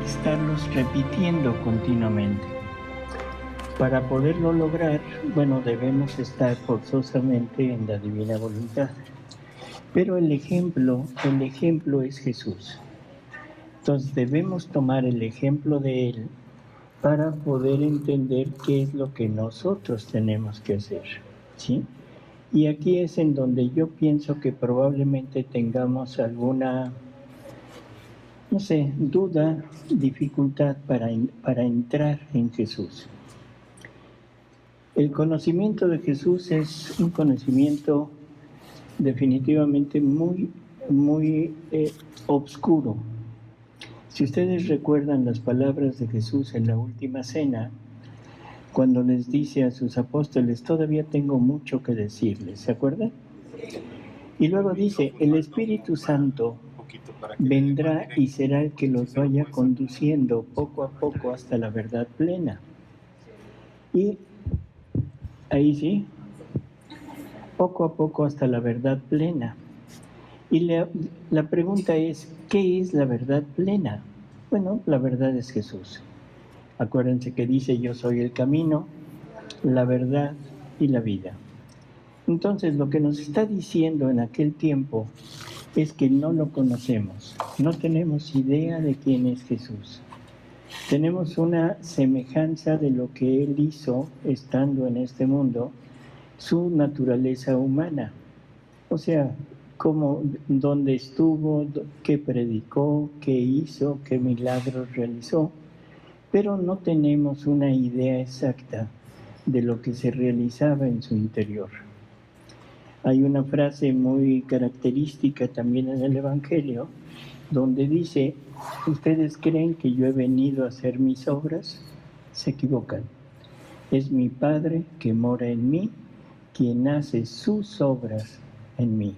estarlos repitiendo continuamente. Para poderlo lograr, debemos estar forzosamente en la divina voluntad. Pero el ejemplo es Jesús. Entonces debemos tomar el ejemplo de Él para poder entender qué es lo que nosotros tenemos que hacer, ¿sí? Y aquí es en donde yo pienso que probablemente tengamos alguna, duda, dificultad para entrar en Jesús. El conocimiento de Jesús es un conocimiento definitivamente muy, muy oscuro. Si ustedes recuerdan las palabras de Jesús en la última cena, cuando les dice a sus apóstoles, todavía tengo mucho que decirles, ¿se acuerdan? Y luego dice, el Espíritu Santo vendrá y será el que los vaya conduciendo poco a poco hasta la verdad plena. Y ahí sí, poco a poco hasta la verdad plena. Y la pregunta es, ¿qué es la verdad plena? Bueno, la verdad es Jesús. Acuérdense que dice, yo soy el camino, la verdad y la vida. Entonces, lo que nos está diciendo en aquel tiempo es que no lo conocemos, no tenemos idea de quién es Jesús. Tenemos una semejanza de lo que Él hizo estando en este mundo, su naturaleza humana. O sea, dónde estuvo, qué predicó, qué hizo, qué milagros realizó, pero no tenemos una idea exacta de lo que se realizaba en su interior. Hay una frase muy característica también en el Evangelio, donde dice, ¿ustedes creen que yo he venido a hacer mis obras? Se equivocan. Es mi Padre que mora en mí, quien hace sus obras en mí.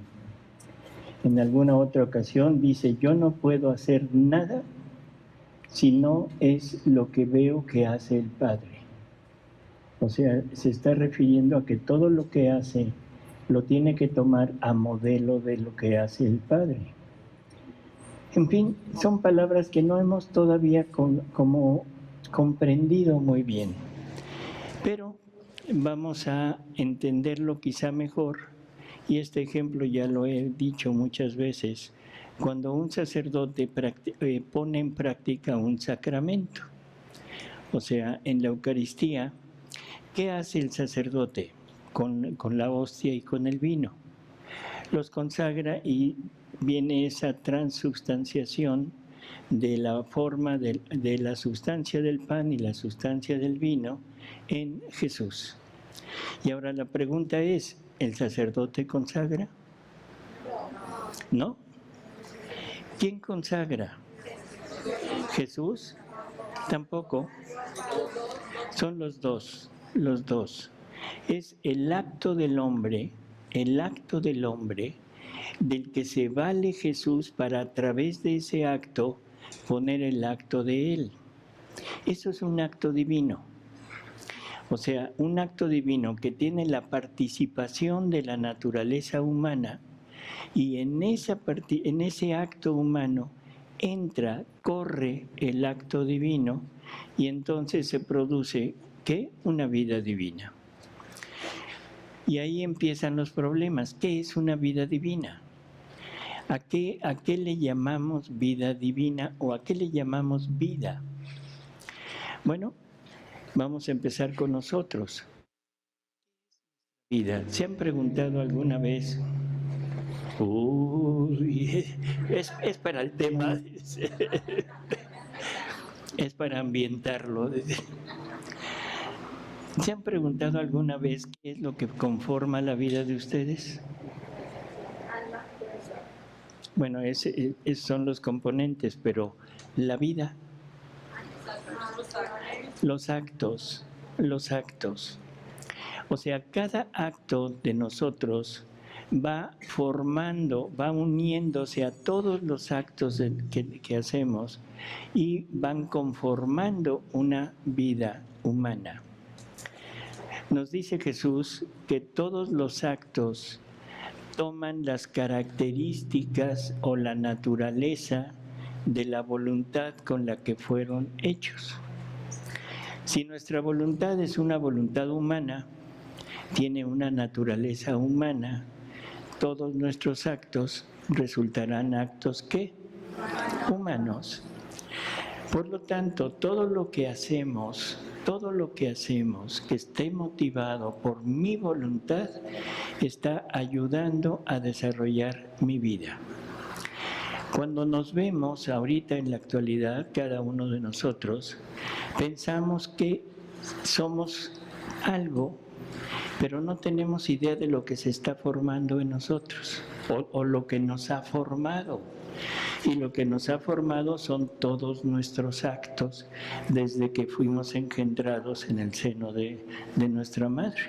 En alguna otra ocasión dice, yo no puedo hacer nada si no es lo que veo que hace el Padre. O sea, se está refiriendo a que todo lo que hace lo tiene que tomar a modelo de lo que hace el Padre. En fin, son palabras que no hemos todavía como comprendido muy bien, pero vamos a entenderlo quizá mejor, y este ejemplo ya lo he dicho muchas veces, cuando un sacerdote pone en práctica un sacramento. O sea, en la Eucaristía, ¿qué hace el sacerdote con la hostia y con el vino? Los consagra y viene esa transubstanciación de la forma de la sustancia del pan y la sustancia del vino en Jesús. Y ahora la pregunta es, ¿el sacerdote consagra? ¿No? ¿Quién consagra? ¿Jesús? Tampoco. Son los dos. Es el acto del hombre del que se vale Jesús para a través de ese acto poner el acto de Él. Eso es un acto divino. O sea, un acto divino que tiene la participación de la naturaleza humana y en ese acto humano corre el acto divino y entonces se produce, ¿qué? Una vida divina. Y ahí empiezan los problemas. ¿Qué es una vida divina? ¿A qué le llamamos vida divina o a qué le llamamos vida? Bueno, vamos a empezar con nosotros. Vida. ¿Se han preguntado alguna vez? Uy, es para el tema, es para ambientarlo. ¿Se han preguntado alguna vez qué es lo que conforma la vida de ustedes? Bueno, esos son los componentes, pero la vida, los actos. O sea, cada acto de nosotros va uniéndose a todos los actos que hacemos y van conformando una vida humana. Nos dice Jesús que todos los actos toman las características o la naturaleza de la voluntad con la que fueron hechos. Si nuestra voluntad es una voluntad humana, tiene una naturaleza humana, todos nuestros actos resultarán actos ¿qué? Humanos. Por lo tanto, todo lo que hacemos que esté motivado por mi voluntad, está ayudando a desarrollar mi vida. Cuando nos vemos ahorita en la actualidad, cada uno de nosotros, pensamos que somos algo, pero no tenemos idea de lo que se está formando en nosotros o lo que nos ha formado. Y lo que nos ha formado son todos nuestros actos desde que fuimos engendrados en el seno de nuestra madre.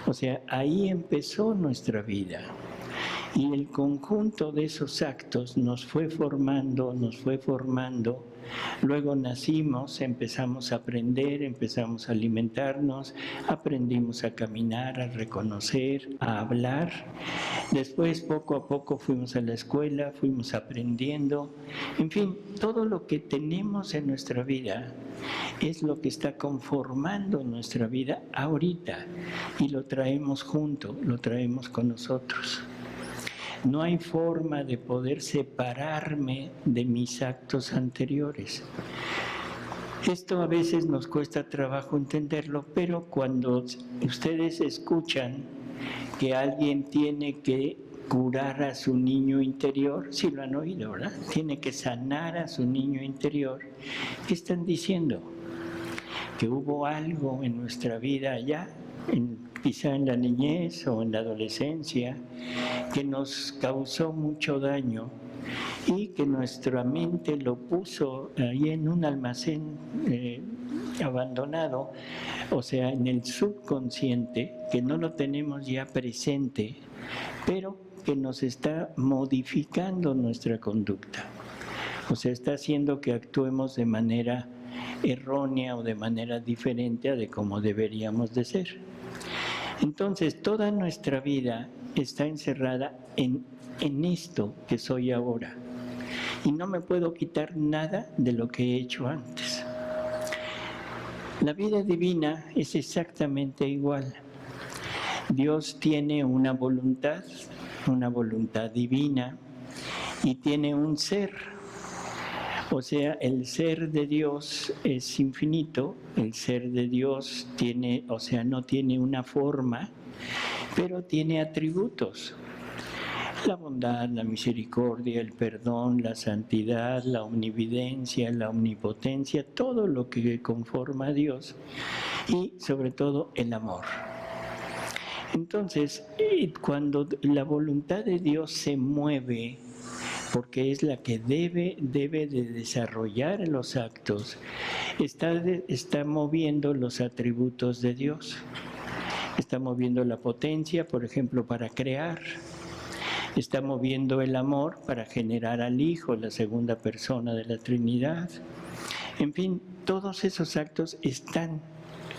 O sea, ahí empezó nuestra vida. Y el conjunto de esos actos nos fue formando. Luego nacimos, empezamos a aprender, empezamos a alimentarnos, aprendimos a caminar, a reconocer, a hablar. Después, poco a poco, fuimos a la escuela, fuimos aprendiendo. En fin, todo lo que tenemos en nuestra vida es lo que está conformando nuestra vida ahorita. Y lo traemos junto, lo traemos con nosotros. No hay forma de poder separarme de mis actos anteriores. Esto a veces nos cuesta trabajo entenderlo, pero cuando ustedes escuchan que alguien tiene que curar a su niño interior, sí lo han oído, ¿verdad? Tiene que sanar a su niño interior. ¿Qué están diciendo? Que hubo algo en nuestra vida allá, quizá en la niñez o en la adolescencia, que nos causó mucho daño y que nuestra mente lo puso ahí en un almacén abandonado, o sea, en el subconsciente, que no lo tenemos ya presente, pero que nos está modificando nuestra conducta. O sea, está haciendo que actuemos de manera errónea o de manera diferente a de cómo deberíamos de ser. Entonces, toda nuestra vida está encerrada en esto que soy ahora. Y no me puedo quitar nada de lo que he hecho antes. La vida divina es exactamente igual. Dios tiene una voluntad divina, y tiene un ser. O sea, el ser de Dios es infinito, el ser de Dios no tiene una forma, pero tiene atributos. La bondad, la misericordia, el perdón, la santidad, la omnividencia, la omnipotencia, todo lo que conforma a Dios, y sobre todo el amor. Entonces, cuando la voluntad de Dios se mueve, porque es la que debe de desarrollar los actos, está moviendo los atributos de Dios. Está moviendo la potencia, por ejemplo, para crear. Está moviendo el amor para generar al Hijo, la segunda persona de la Trinidad. En fin, todos esos actos están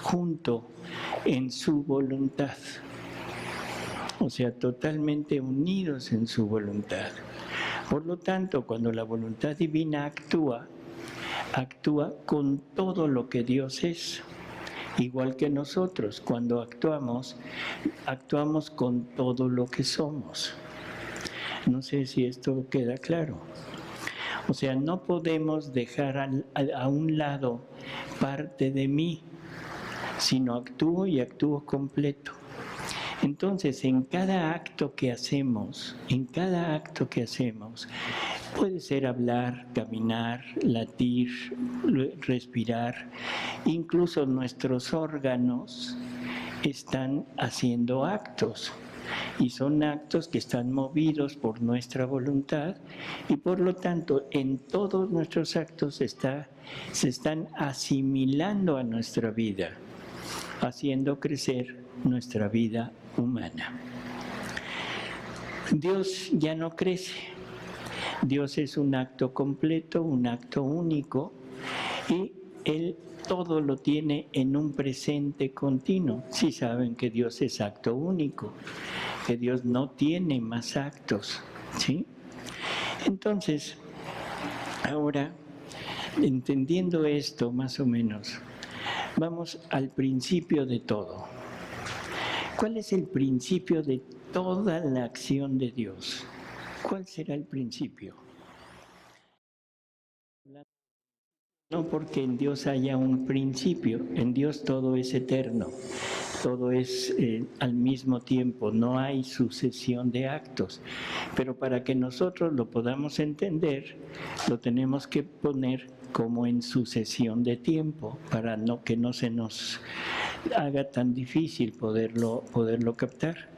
junto en su voluntad. O sea, totalmente unidos en su voluntad. Por lo tanto, cuando la voluntad divina actúa con todo lo que Dios es. Igual que nosotros, cuando actuamos con todo lo que somos. No sé si esto queda claro. O sea, no podemos dejar a un lado parte de mí, sino actúo completo. Entonces, en cada acto que hacemos, puede ser hablar, caminar, latir, respirar, incluso nuestros órganos están haciendo actos. Y son actos que están movidos por nuestra voluntad, y por lo tanto en todos nuestros actos se están asimilando a nuestra vida, haciendo crecer nuestra vida humana. Dios ya no crece. Dios es un acto completo, un acto único, y Él todo lo tiene en un presente continuo. Sí saben que Dios es acto único, que Dios no tiene más actos, ¿sí? Entonces, Ahora, entendiendo esto más o menos, vamos al principio de todo. ¿Cuál es el principio de toda la acción de Dios? ¿Cuál será el principio? No porque en Dios haya un principio, en Dios todo es eterno, todo es al mismo tiempo, no hay sucesión de actos. Pero para que nosotros lo podamos entender, lo tenemos que poner como en sucesión de tiempo, para que no se nos haga tan difícil poderlo captar.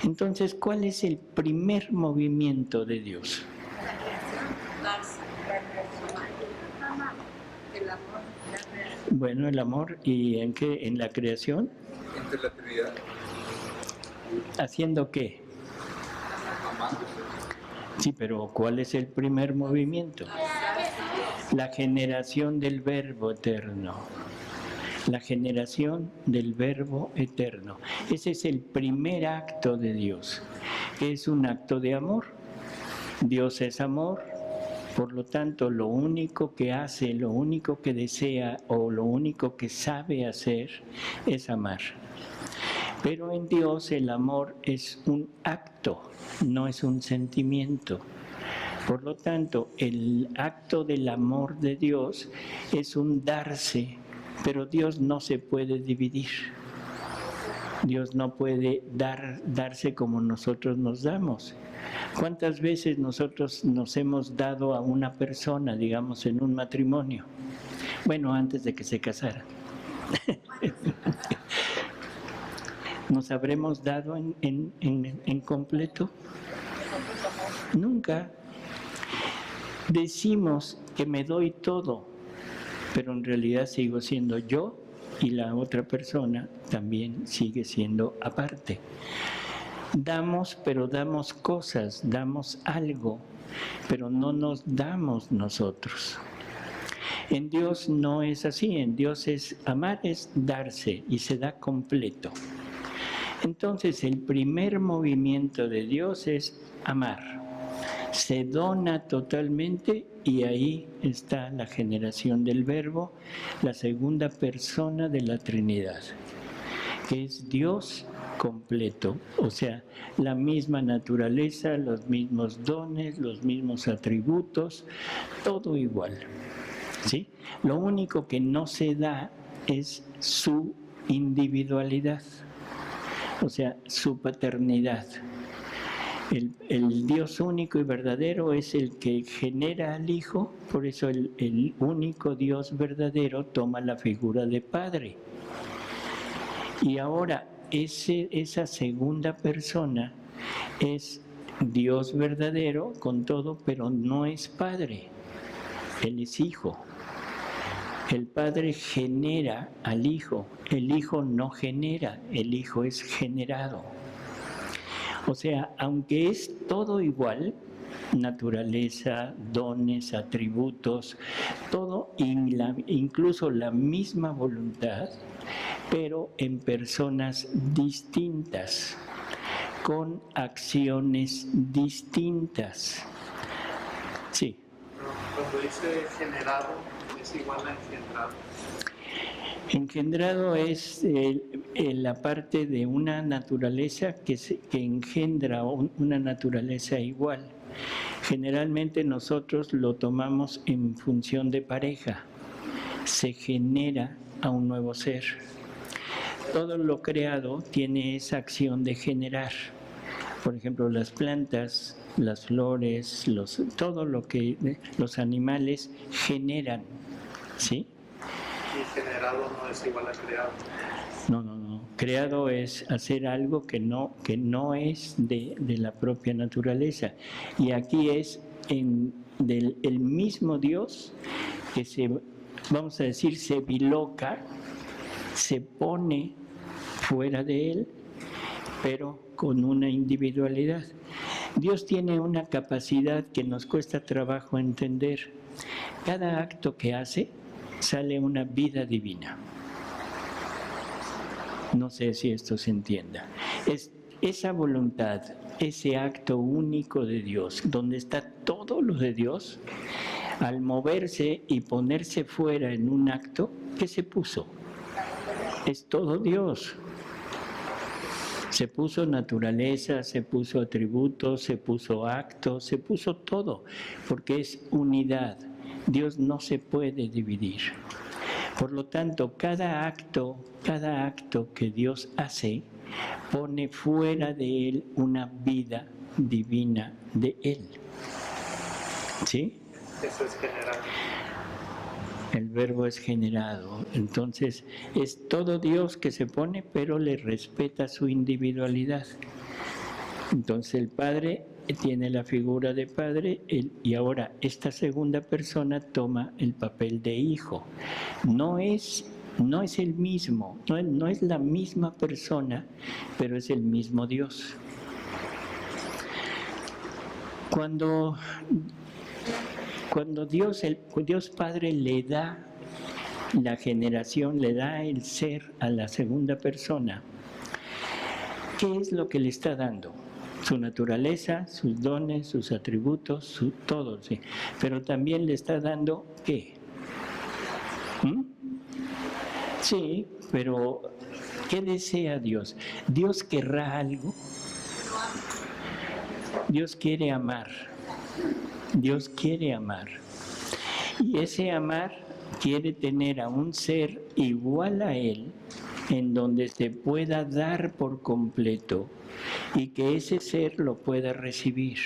Entonces, ¿cuál es el primer movimiento de Dios? El amor. Bueno, el amor, ¿y en qué? ¿En la creación? Entre la Trinidad. ¿Haciendo qué? Amándose. Sí, pero ¿cuál es el primer movimiento? La generación del Verbo eterno. La generación del Verbo eterno. Ese es el primer acto de Dios. Es un acto de amor. Dios es amor. Por lo tanto, lo único que hace, lo único que desea o lo único que sabe hacer es amar. Pero en Dios el amor es un acto, no es un sentimiento. Por lo tanto, el acto del amor de Dios es un darse, pero Dios no se puede dividir. Dios no puede darse como nosotros nos damos. ¿Cuántas veces nosotros nos hemos dado a una persona, digamos, en un matrimonio? Bueno, antes de que se casara. ¿Nos habremos dado en completo? Nunca. Decimos que me doy todo, pero en realidad sigo siendo yo y la otra persona también sigue siendo aparte. Damos, pero damos cosas, damos algo, pero no nos damos nosotros. En Dios no es así, en Dios amar es darse y se da completo. Entonces el primer movimiento de Dios es amar. Se dona totalmente y ahí está la generación del Verbo, la segunda persona de la Trinidad, que es Dios completo, o sea, la misma naturaleza, los mismos dones, los mismos atributos, todo igual. ¿Sí? Lo único que no se da es su individualidad, o sea, su paternidad. El Dios único y verdadero es el que genera al Hijo, por eso el único Dios verdadero toma la figura de Padre. Y ahora esa segunda persona es Dios verdadero con todo, pero no es Padre, Él es Hijo. El Padre genera al Hijo, el Hijo no genera, el Hijo es generado. O sea, aunque es todo igual, naturaleza, dones, atributos, todo, incluso la misma voluntad, pero en personas distintas, con acciones distintas. Sí. Cuando dice generado, ¿es igual a engendrado? Engendrado es la parte de una naturaleza que engendra una naturaleza igual. Generalmente nosotros lo tomamos en función de pareja. Se genera a un nuevo ser. Todo lo creado tiene esa acción de generar. Por ejemplo, las plantas, las flores, todo lo que los animales generan, ¿sí? Y generado no es igual a creado. No. Creado es hacer algo que no es de la propia naturaleza. Y aquí es el mismo Dios que vamos a decir, se biloca, se pone fuera de él, pero con una individualidad. Dios tiene una capacidad que nos cuesta trabajo entender. Cada acto que hace sale una vida divina. No sé si esto se entienda. Es esa voluntad, ese acto único de Dios, donde está todo lo de Dios, Al moverse y ponerse fuera en un acto, ¿qué se puso? Es todo Dios. Se puso naturaleza, se puso atributos, se puso actos, se puso todo, porque es unidad. Dios no se puede dividir. Por lo tanto, cada acto que Dios hace, pone fuera de Él una vida divina de Él. ¿Sí? Eso es general. El verbo es generado. Entonces, es todo Dios que se pone, pero le respeta su individualidad. Entonces, el Padre tiene la figura de Padre y ahora esta segunda persona toma el papel de Hijo. No es el mismo, no es la misma persona, pero es el mismo Dios. Cuando Dios Padre le da la generación, le da el ser a la segunda persona, ¿qué es lo que le está dando? Su naturaleza, sus dones, sus atributos, todo, sí. Pero también le está dando ¿qué? Sí, pero ¿qué desea Dios? ¿Dios querrá algo? Dios quiere amar. Dios quiere amar. Y ese amar quiere tener a un ser igual a Él, en donde se pueda dar por completo y que ese ser lo pueda recibir.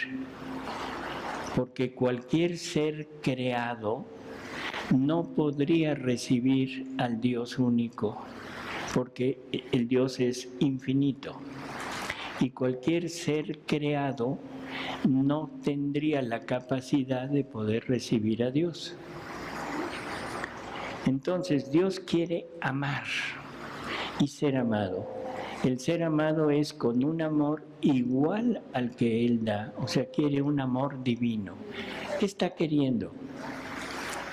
Porque cualquier ser creado no podría recibir al Dios único, porque el Dios es infinito. Y cualquier ser creado no tendría la capacidad de poder recibir a Dios. Entonces, Dios quiere amar y ser amado. El ser amado es con un amor igual al que Él da, o sea, quiere un amor divino. ¿Qué está queriendo?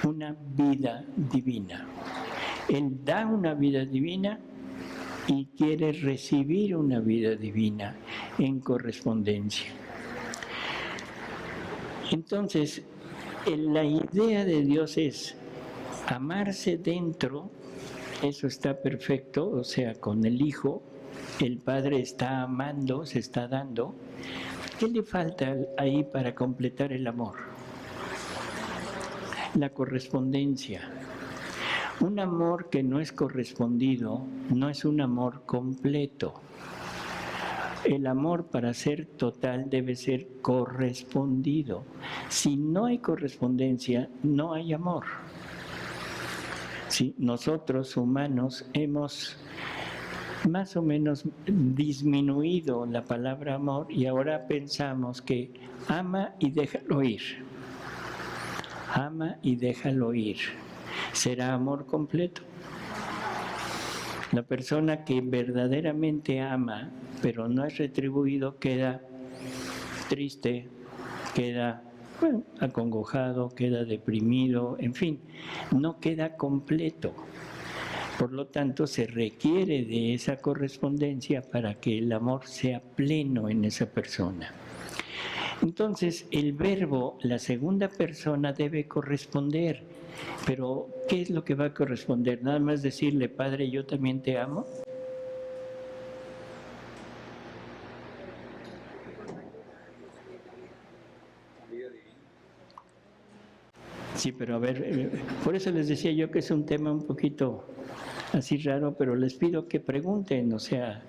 Una vida divina. Él da una vida divina y quiere recibir una vida divina en correspondencia. Entonces, la idea de Dios es amarse dentro, eso está perfecto, o sea, con el Hijo, el Padre está amando, se está dando. ¿Qué le falta ahí para completar el amor? La correspondencia. Un amor que no es correspondido no es un amor completo. El amor, para ser total, debe ser correspondido. Si no hay correspondencia, no hay amor. ¿Sí? Nosotros, humanos, hemos más o menos disminuido la palabra amor y ahora pensamos que ama y déjalo ir. Ama y déjalo ir. ¿Será amor completo? La persona que verdaderamente ama, pero no es retribuido, queda triste, queda acongojado, queda deprimido, en fin, no queda completo. Por lo tanto, se requiere de esa correspondencia para que el amor sea pleno en esa persona. Entonces, el verbo, la segunda persona, debe corresponder. Pero, ¿qué es lo que va a corresponder? ¿Nada más decirle, Padre, yo también te amo? Sí, pero a ver, por eso les decía yo que es un tema un poquito así raro, pero les pido que pregunten, o sea,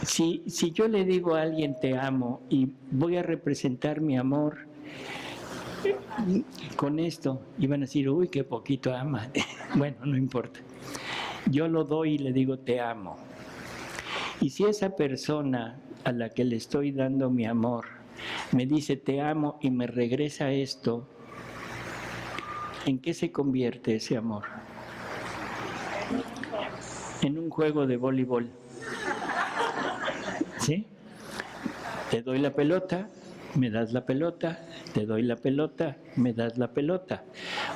si yo le digo a alguien te amo y voy a representar mi amor con esto, y van a decir, uy, qué poquito ama. Bueno, no importa. Yo lo doy y le digo te amo. Y si esa persona a la que le estoy dando mi amor me dice te amo y me regresa esto, ¿en qué se convierte ese amor? En un juego de voleibol. ¿Sí? Te doy la pelota, me das la pelota, te doy la pelota, me das la pelota.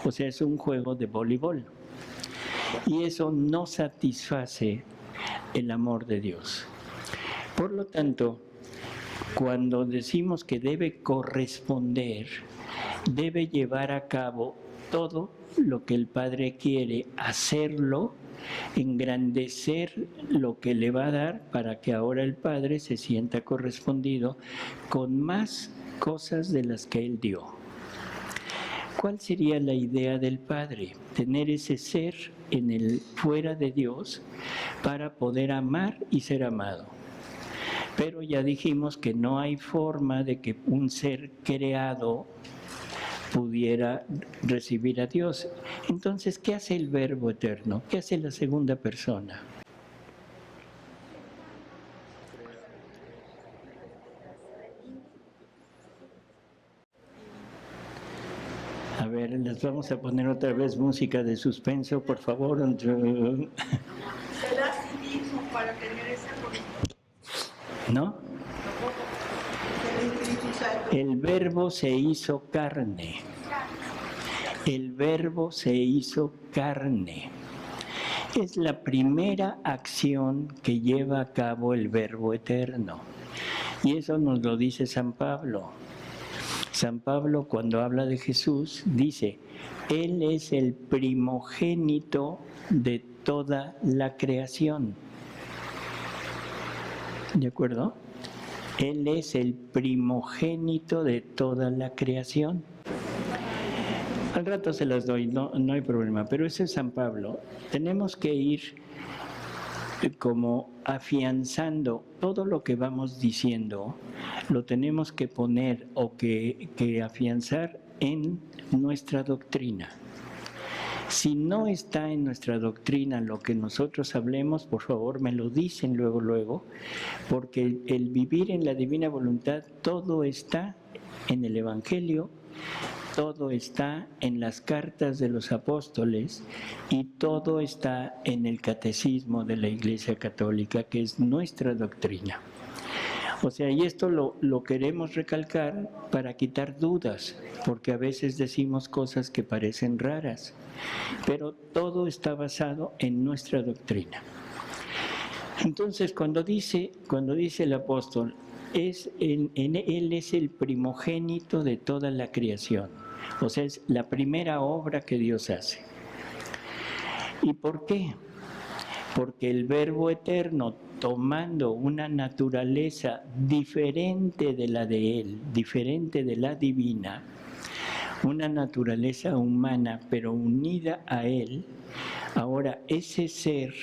O sea, es un juego de voleibol. Y eso no satisface el amor de Dios. Por lo tanto, cuando decimos que debe corresponder, debe llevar a cabo todo lo que el Padre quiere, hacerlo, engrandecer lo que le va a dar para que ahora el Padre se sienta correspondido con más cosas de las que Él dio. ¿Cuál sería la idea del Padre? Tener ese ser en el fuera de Dios para poder amar y ser amado. Pero ya dijimos que no hay forma de que un ser creado pudiera recibir a Dios. Entonces, ¿qué hace el Verbo eterno? ¿Qué hace la segunda persona? A ver, les vamos a poner otra vez música de suspenso, por favor. Se da a sí mismo para tener esa condición. ¿No? El Verbo se hizo carne. El Verbo se hizo carne. Es la primera acción que lleva a cabo el Verbo eterno. Y eso nos lo dice San Pablo. San Pablo, cuando habla de Jesús, dice, Él es el primogénito de toda la creación. ¿De acuerdo? Él es el primogénito de toda la creación. Al rato se las doy, no hay problema, pero ese es San Pablo. Tenemos que ir como afianzando todo lo que vamos diciendo, lo tenemos que poner o que afianzar en nuestra doctrina. Si no está en nuestra doctrina lo que nosotros hablemos, por favor me lo dicen luego, porque el vivir en la divina voluntad, todo está en el Evangelio, todo está en las cartas de los apóstoles y todo está en el catecismo de la Iglesia Católica, que es nuestra doctrina. O sea, y esto lo queremos recalcar para quitar dudas, porque a veces decimos cosas que parecen raras, pero todo está basado en nuestra doctrina. Entonces, cuando dice el apóstol, Él es el primogénito de toda la creación, o sea, es la primera obra que Dios hace. ¿Y por qué? Porque el Verbo eterno, tomando una naturaleza diferente de la de Él, diferente de la divina, una naturaleza humana pero unida a Él, ahora ese ser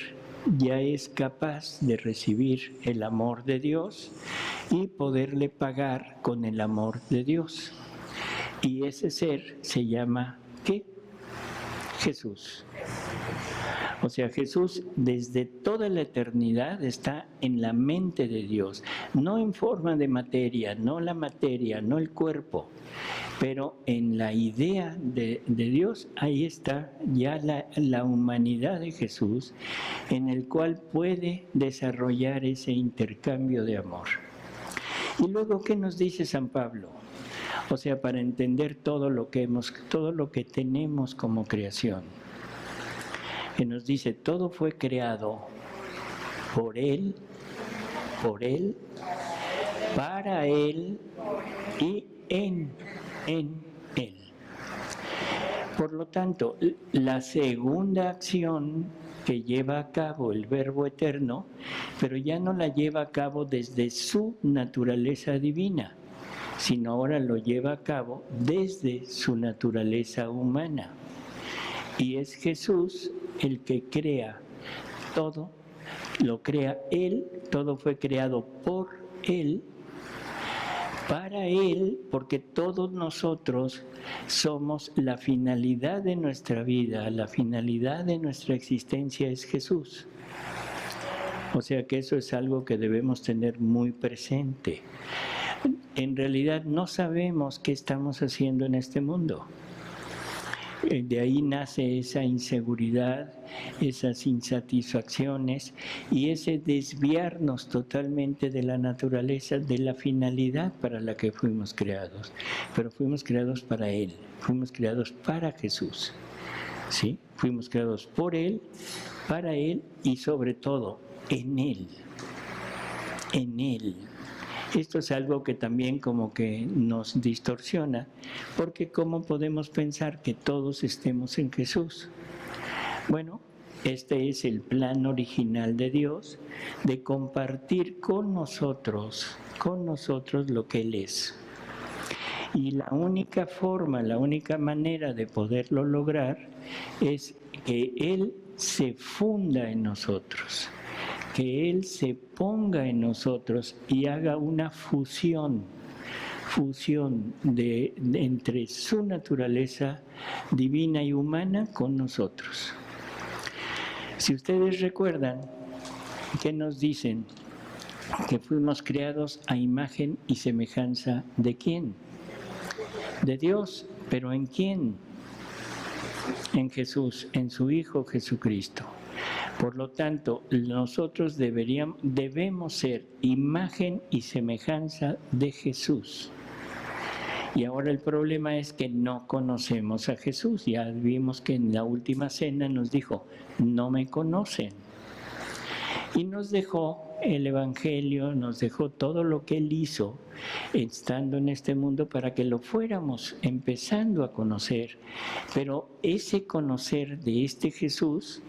ya es capaz de recibir el amor de Dios y poderle pagar con el amor de Dios. Y ese ser se llama, ¿qué? Jesús. O sea, Jesús desde toda la eternidad está en la mente de Dios, no en forma de materia, no la materia, no el cuerpo, pero en la idea de Dios, ahí está ya la humanidad de Jesús, en el cual puede desarrollar ese intercambio de amor. Y luego, ¿qué nos dice San Pablo? O sea, para entender todo lo que tenemos como creación, que nos dice, todo fue creado por Él, para Él y en Él. Por lo tanto, la segunda acción que lleva a cabo el Verbo eterno, pero ya no la lleva a cabo desde su naturaleza divina, sino ahora lo lleva a cabo desde su naturaleza humana. Y es Jesús el que crea todo, lo crea Él, todo fue creado por Él, para Él, porque todos nosotros somos la finalidad de nuestra vida, la finalidad de nuestra existencia es Jesús. O sea que eso es algo que debemos tener muy presente. En realidad no sabemos qué estamos haciendo en este mundo. De ahí nace esa inseguridad, esas insatisfacciones y ese desviarnos totalmente de la naturaleza, de la finalidad para la que fuimos creados. Pero fuimos creados para Él, fuimos creados para Jesús, ¿sí? Fuimos creados por Él, para Él y sobre todo en Él. En Él. Esto es algo que también como que nos distorsiona, porque ¿cómo podemos pensar que todos estemos en Jesús? Bueno, este es el plan original de Dios, de compartir con nosotros lo que Él es. Y la única forma, la única manera de poderlo lograr es que Él se funda en nosotros, que Él se ponga en nosotros y haga una fusión entre su naturaleza divina y humana con nosotros. Si ustedes recuerdan, ¿qué nos dicen? Que fuimos creados a imagen y semejanza ¿de quién? De Dios. ¿Pero en quién? En Jesús, en su Hijo Jesucristo. Por lo tanto, nosotros debemos ser imagen y semejanza de Jesús. Y ahora el problema es que no conocemos a Jesús. Ya vimos que en la última cena nos dijo, no me conocen. Y nos dejó el Evangelio, nos dejó todo lo que Él hizo estando en este mundo para que lo fuéramos empezando a conocer. Pero ese conocer de este Jesús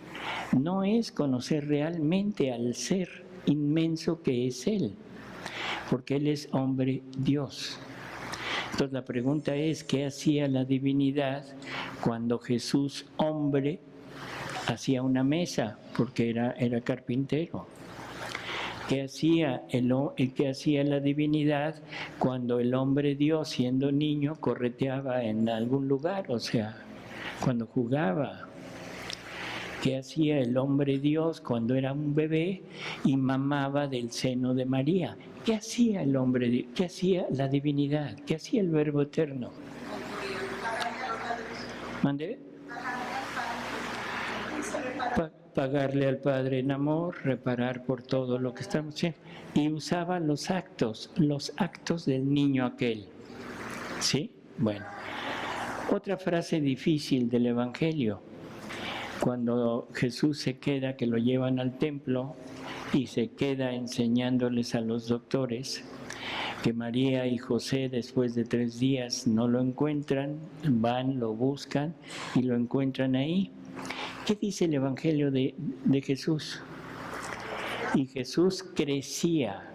no es conocer realmente al ser inmenso que es Él, porque Él es hombre Dios. Entonces la pregunta es, ¿qué hacía la divinidad cuando Jesús, hombre, hacía una mesa? Porque era carpintero. ¿Qué hacía la divinidad cuando el hombre Dios, siendo niño, correteaba en algún lugar? O sea, cuando jugaba. ¿Qué hacía el hombre Dios cuando era un bebé y mamaba del seno de María? ¿Qué hacía el hombre Dios? ¿Qué hacía la divinidad? ¿Qué hacía el Verbo Eterno? ¿Mandé? Pagarle al Padre en amor, reparar por todo lo que estamos haciendo. Y usaba los actos del niño aquel. ¿Sí? Bueno. Otra frase difícil del Evangelio. Cuando Jesús se queda, que lo llevan al templo y se queda enseñándoles a los doctores, que María y José después de 3 días no lo encuentran, van, lo buscan y lo encuentran ahí. ¿Qué dice el Evangelio de Jesús? Y Jesús crecía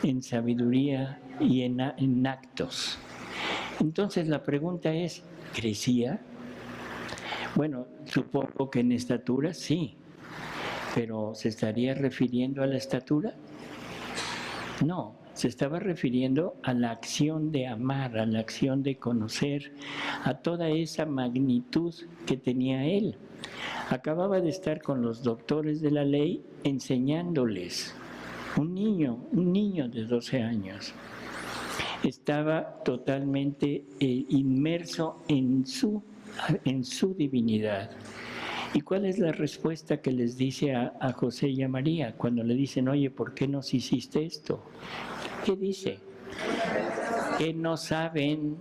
en sabiduría y en actos. Entonces la pregunta es, ¿crecía? Bueno, supongo que en estatura sí, pero ¿se estaría refiriendo a la estatura? No, se estaba refiriendo a la acción de amar, a la acción de conocer, a toda esa magnitud que tenía Él. Acababa de estar con los doctores de la ley enseñándoles. Un niño de 12 años. Estaba totalmente inmerso en su divinidad. ¿Y cuál es la respuesta que les dice a José y a María cuando le dicen, oye, ¿por qué nos hiciste esto? ¿Qué dice? Que no saben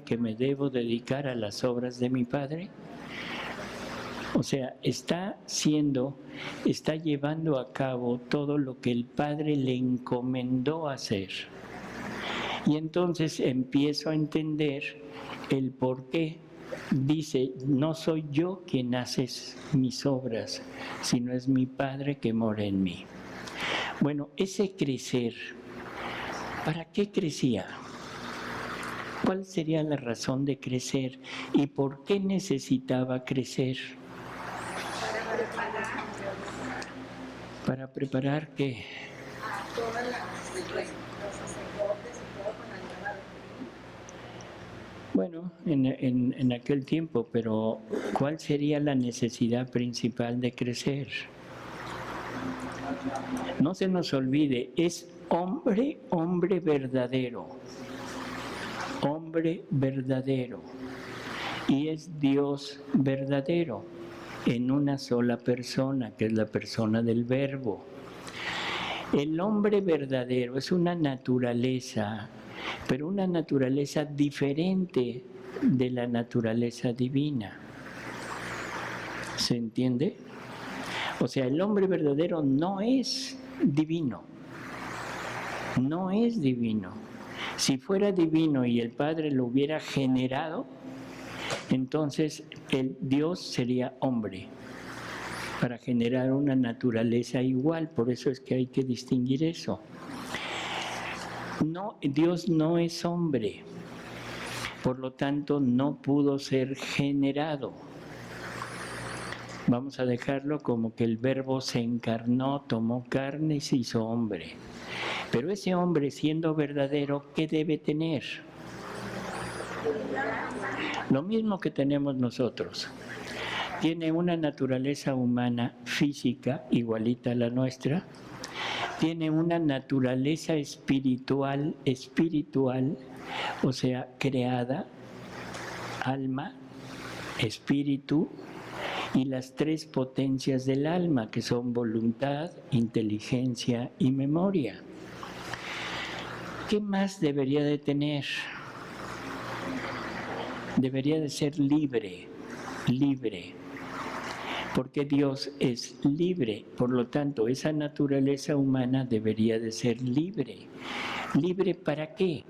que me debo dedicar a las obras de mi Padre. O sea, está llevando a cabo todo lo que el Padre le encomendó hacer. Y entonces empiezo a entender el por qué dice, no soy yo quien hace mis obras, sino es mi Padre que mora en mí. Bueno, ese crecer, ¿para qué crecía? ¿Cuál sería la razón de crecer? ¿Y por qué necesitaba crecer? ¿Para preparar qué? A todas los sacerdotes y todo con la llamada. Bueno, en aquel tiempo, pero ¿cuál sería la necesidad principal de crecer? No se nos olvide, es hombre verdadero. Hombre verdadero. Y es Dios verdadero en una sola persona, que es la persona del Verbo. El hombre verdadero es una naturaleza, pero una naturaleza diferente de la naturaleza divina. ¿Se entiende? O sea, el hombre verdadero no es divino. No es divino. Si fuera divino y el Padre lo hubiera generado, entonces el Dios sería hombre para generar una naturaleza igual. Por eso es que hay que distinguir eso. No, Dios no es hombre, por lo tanto no pudo ser generado. Vamos a dejarlo como que el Verbo se encarnó, tomó carne y se hizo hombre. Pero ese hombre, siendo verdadero, ¿qué debe tener? Lo mismo que tenemos nosotros. Tiene una naturaleza humana física igualita a la nuestra. Tiene una naturaleza espiritual, o sea, creada, alma, espíritu, y las tres potencias del alma, que son voluntad, inteligencia y memoria. ¿Qué más debería de tener? Debería de ser libre, porque Dios es libre, por lo tanto, esa naturaleza humana debería de ser libre. ¿Libre para qué?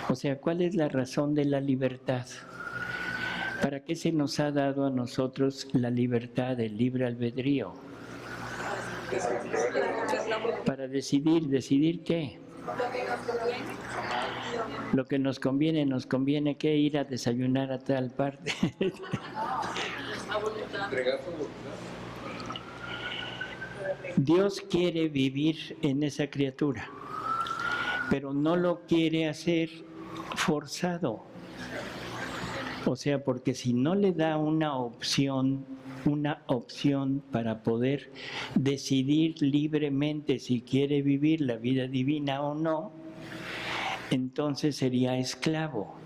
O sea, ¿cuál es la razón de la libertad? ¿Para qué se nos ha dado a nosotros la libertad, el libre albedrío? Para decidir. ¿Decidir qué? Lo que nos conviene que ir a desayunar a tal parte. Dios quiere vivir en esa criatura, pero no lo quiere hacer forzado. O sea, porque si no le da una opción para poder decidir libremente si quiere vivir la vida divina o no, entonces sería esclavo.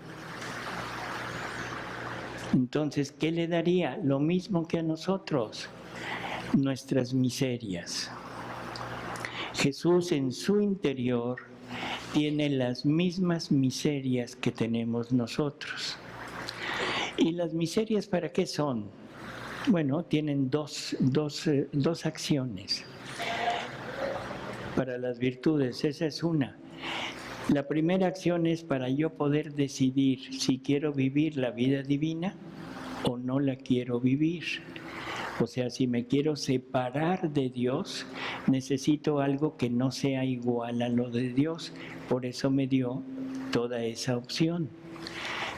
Entonces, ¿qué le daría? Lo mismo que a nosotros, nuestras miserias. Jesús en su interior tiene las mismas miserias que tenemos nosotros. ¿Y las miserias para qué son? Bueno, tienen dos acciones. Para las virtudes, esa es una. La primera acción es para yo poder decidir si quiero vivir la vida divina o no la quiero vivir. O sea, si me quiero separar de Dios, necesito algo que no sea igual a lo de Dios. Por eso me dio toda esa opción.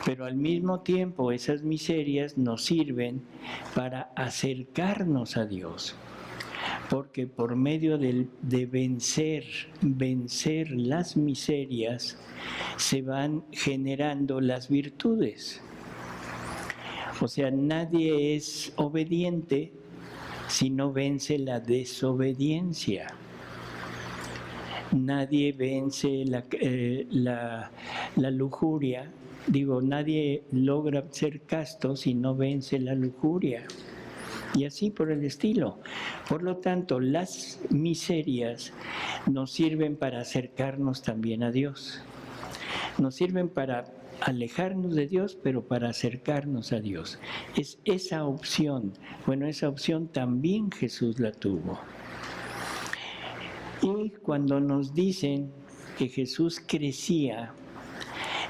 Pero al mismo tiempo esas miserias nos sirven para acercarnos a Dios. Porque por medio de vencer las miserias, se van generando las virtudes. O sea, nadie es obediente si no vence la desobediencia. Nadie vence la lujuria. Nadie logra ser casto si no vence la lujuria. Y así por el estilo. Por lo tanto, las miserias nos sirven para acercarnos también a Dios. Nos sirven para alejarnos de Dios, pero para acercarnos a Dios. Es esa opción. Bueno, esa opción también Jesús la tuvo. Y cuando nos dicen que Jesús crecía,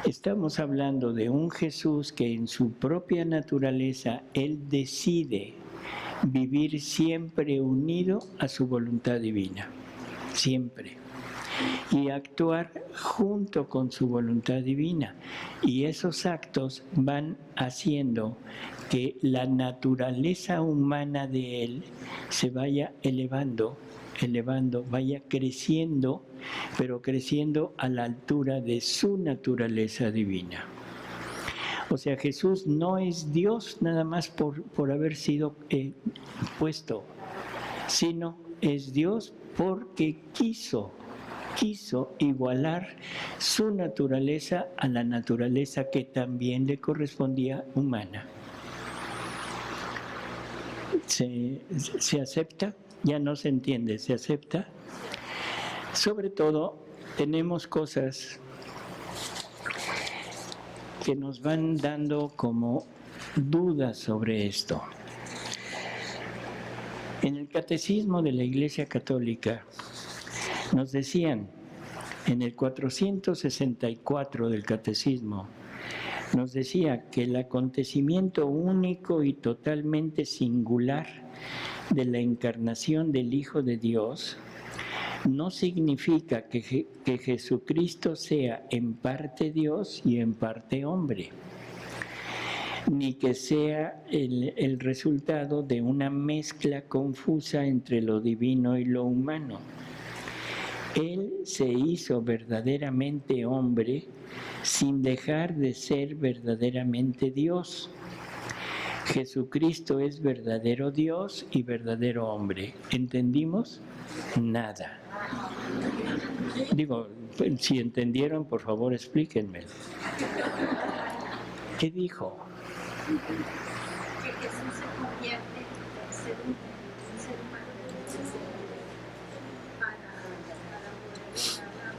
estamos hablando de un Jesús que en su propia naturaleza, Él decide vivir siempre unido a su voluntad divina, siempre, y actuar junto con su voluntad divina. Y esos actos van haciendo que la naturaleza humana de Él se vaya elevando, vaya creciendo, pero creciendo a la altura de su naturaleza divina. O sea, Jesús no es Dios nada más por haber sido puesto, sino es Dios porque quiso igualar su naturaleza a la naturaleza que también le correspondía humana. ¿Se acepta? Ya no se entiende, ¿se acepta? Sobre todo, tenemos cosas que nos van dando como dudas sobre esto. En el Catecismo de la Iglesia Católica nos decían, en el 464 del Catecismo, nos decía que el acontecimiento único y totalmente singular de la encarnación del Hijo de Dios no significa que Jesucristo sea en parte Dios y en parte hombre, ni que sea el resultado de una mezcla confusa entre lo divino y lo humano. Él se hizo verdaderamente hombre sin dejar de ser verdaderamente Dios. Jesucristo es verdadero Dios y verdadero hombre. ¿Entendimos? Nada. Digo, si entendieron, por favor explíquenme. ¿Qué dijo? Que Jesús se convierte en un ser humano para poder dar la bendición del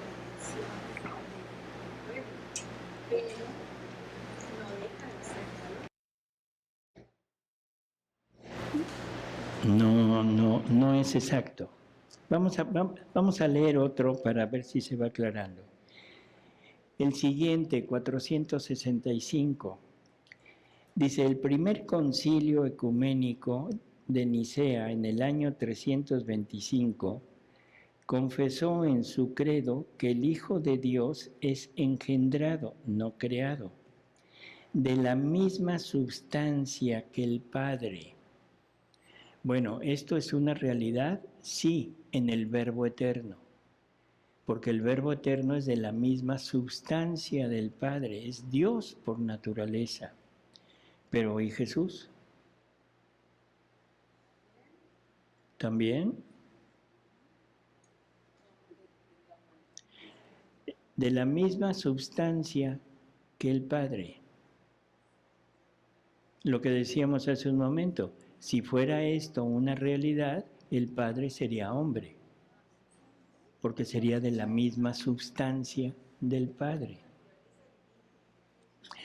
pueblo, pero no deja de ser Dios. No es exacto. Vamos a leer otro para ver si se va aclarando. El siguiente, 465, dice: el primer concilio ecuménico de Nicea en el año 325 confesó en su credo que el Hijo de Dios es engendrado, no creado, de la misma substancia que el Padre. Bueno, ¿esto es una realidad? Sí, en el Verbo eterno, porque el Verbo eterno es de la misma substancia del Padre, es Dios por naturaleza. Pero ¿y Jesús? ¿También? De la misma substancia que el Padre. Lo que decíamos hace un momento, si fuera esto una realidad, el Padre sería hombre, porque sería de la misma substancia del Padre.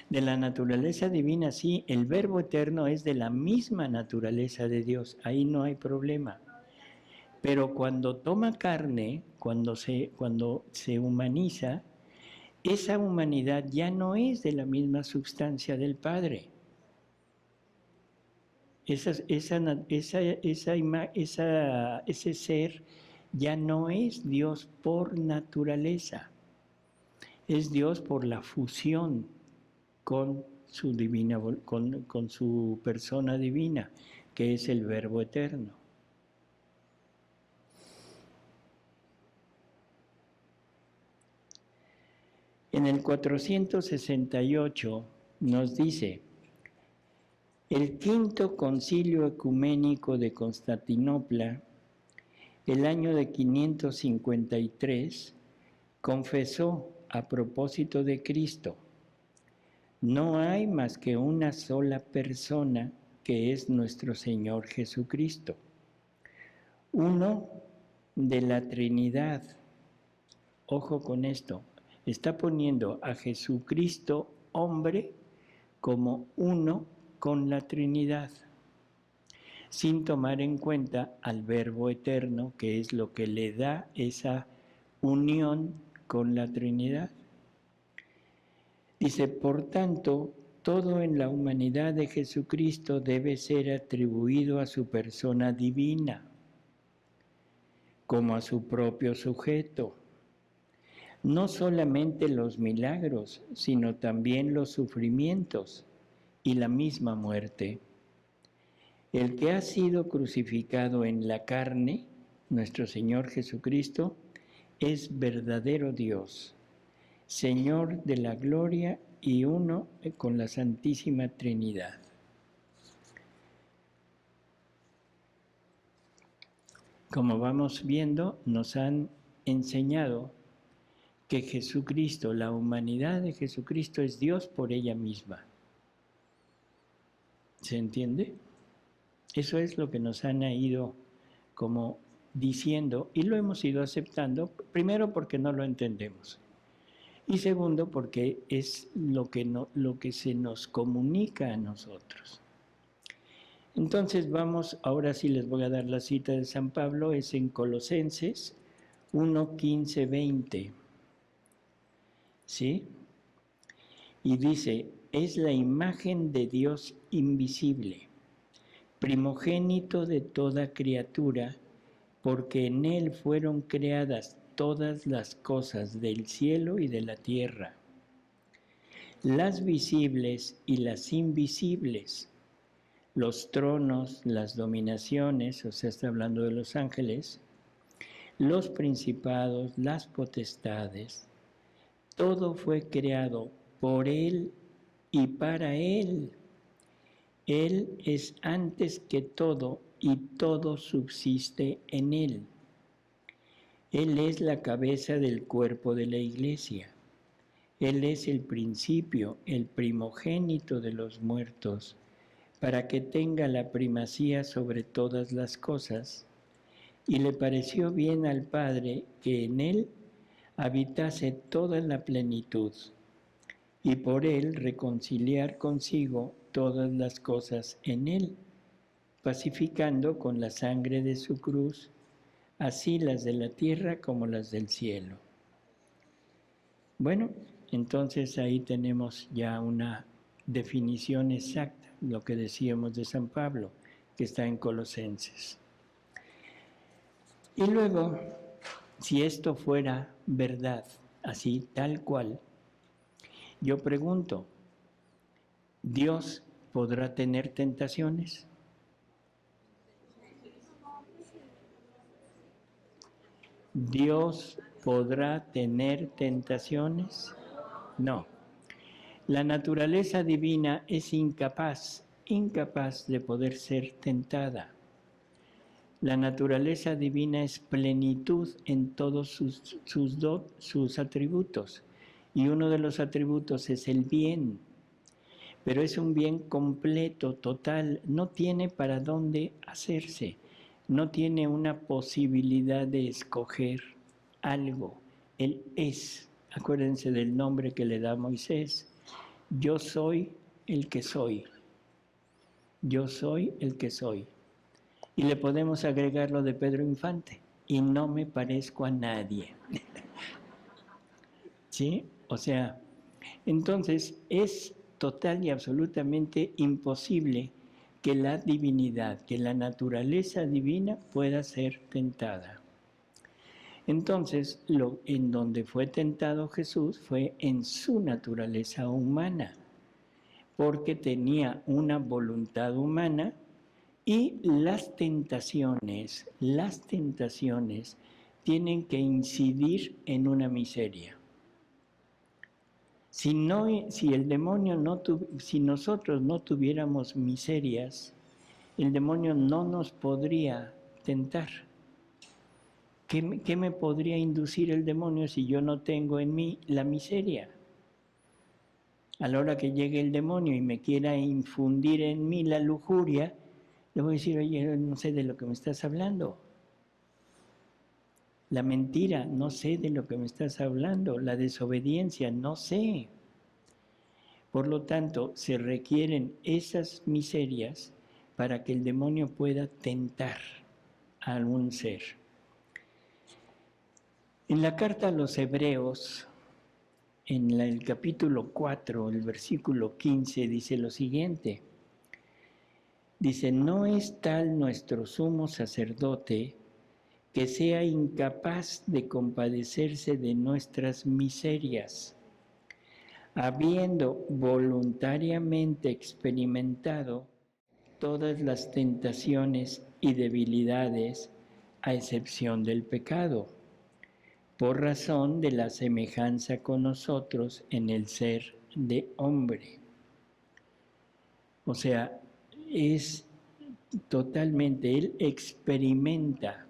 De la naturaleza divina, sí, el Verbo eterno es de la misma naturaleza de Dios, ahí no hay problema. Pero cuando toma carne, cuando se humaniza, esa humanidad ya no es de la misma substancia del Padre. Ese ser ya no es Dios por naturaleza, es Dios por la fusión con su divina, con su persona divina, que es el Verbo eterno. En el 468 nos dice: el quinto concilio ecuménico de Constantinopla, el año de 553, confesó a propósito de Cristo: no hay más que una sola persona, que es nuestro Señor Jesucristo, uno de la Trinidad. Ojo con esto, está poniendo a Jesucristo hombre como uno con la Trinidad, sin tomar en cuenta al Verbo eterno, que es lo que le da esa unión con la Trinidad. Dice: por tanto, todo en la humanidad de Jesucristo debe ser atribuido a su persona divina, como a su propio sujeto. No solamente los milagros, sino también los sufrimientos y la misma muerte. El que ha sido crucificado en la carne, nuestro Señor Jesucristo, es verdadero Dios, Señor de la gloria y uno con la Santísima Trinidad. Como vamos viendo, nos han enseñado que Jesucristo, la humanidad de Jesucristo, es Dios por ella misma. ¿Se entiende? Eso es lo que nos han ido como diciendo y lo hemos ido aceptando, primero porque no lo entendemos y segundo porque es lo que se nos comunica a nosotros. Entonces vamos, ahora sí les voy a dar la cita de San Pablo, es en Colosenses 1, 15, 20. ¿Sí? Y dice, es la imagen de Dios invisible, primogénito de toda criatura, porque en Él fueron creadas todas las cosas del cielo y de la tierra, las visibles y las invisibles, los tronos, las dominaciones, o sea, está hablando de los ángeles, los principados, las potestades, todo fue creado por Él y para Él. Él es antes que todo y todo subsiste en Él. Él es la cabeza del cuerpo de la Iglesia. Él es el principio, el primogénito de los muertos, para que tenga la primacía sobre todas las cosas. Y le pareció bien al Padre que en Él habitase toda la plenitud, y por Él reconciliar consigo todas las cosas en Él, pacificando con la sangre de su cruz, así las de la tierra como las del cielo. Bueno, entonces ahí tenemos ya una definición exacta, lo que decíamos de San Pablo, que está en Colosenses. Y luego, si esto fuera verdad, así tal cual, yo pregunto, ¿Dios podrá tener tentaciones? ¿Dios podrá tener tentaciones? No. La naturaleza divina es incapaz de poder ser tentada. La naturaleza divina es plenitud en todos sus atributos. Y uno de los atributos es el bien. Pero es un bien completo, total. No tiene para dónde hacerse. No tiene una posibilidad de escoger algo. Él es. Acuérdense del nombre que le da Moisés. Yo soy el que soy. Yo soy el que soy. Y le podemos agregar lo de Pedro Infante. Y no me parezco a nadie. ¿Sí? O sea, entonces es total y absolutamente imposible que la divinidad, que la naturaleza divina pueda ser tentada. Entonces, en donde fue tentado Jesús fue en su naturaleza humana, porque tenía una voluntad humana y las tentaciones tienen que incidir en una miseria. Si nosotros no tuviéramos miserias, el demonio no nos podría tentar. ¿Qué me podría inducir el demonio si yo no tengo en mí la miseria? A la hora que llegue el demonio y me quiera infundir en mí la lujuria, le voy a decir, oye, no sé de lo que me estás hablando. La mentira, no sé de lo que me estás hablando. La desobediencia, no sé. Por lo tanto, se requieren esas miserias para que el demonio pueda tentar a algún ser. En la carta a los Hebreos, en el capítulo 4, el versículo 15, dice lo siguiente. Dice, no es tal nuestro sumo sacerdote que sea incapaz de compadecerse de nuestras miserias, habiendo voluntariamente experimentado todas las tentaciones y debilidades, a excepción del pecado, por razón de la semejanza con nosotros en el ser de hombre. O sea, es totalmente, Él experimenta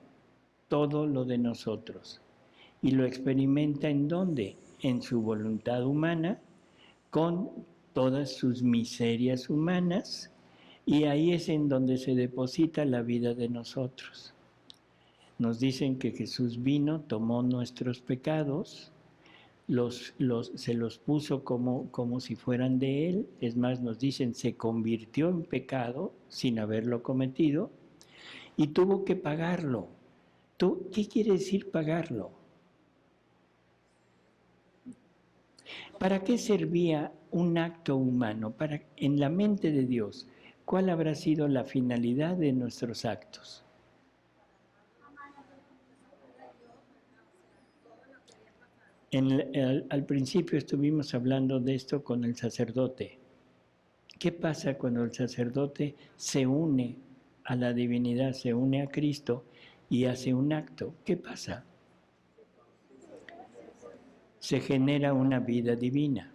todo lo de nosotros. ¿Y lo experimenta en dónde? En su voluntad humana, con todas sus miserias humanas, y ahí es en donde se deposita la vida de nosotros. Nos dicen que Jesús vino, tomó nuestros pecados, se los puso como si fueran de Él. Es más, nos dicen, se convirtió en pecado sin haberlo cometido y tuvo que pagarlo. ¿Qué quiere decir pagarlo? ¿Para qué servía un acto humano? En la mente de Dios, ¿cuál habrá sido la finalidad de nuestros actos? Al principio estuvimos hablando de esto con el sacerdote. ¿Qué pasa cuando el sacerdote se une a la divinidad, se une a Cristo y hace un acto? ¿Qué pasa? Se genera una vida divina.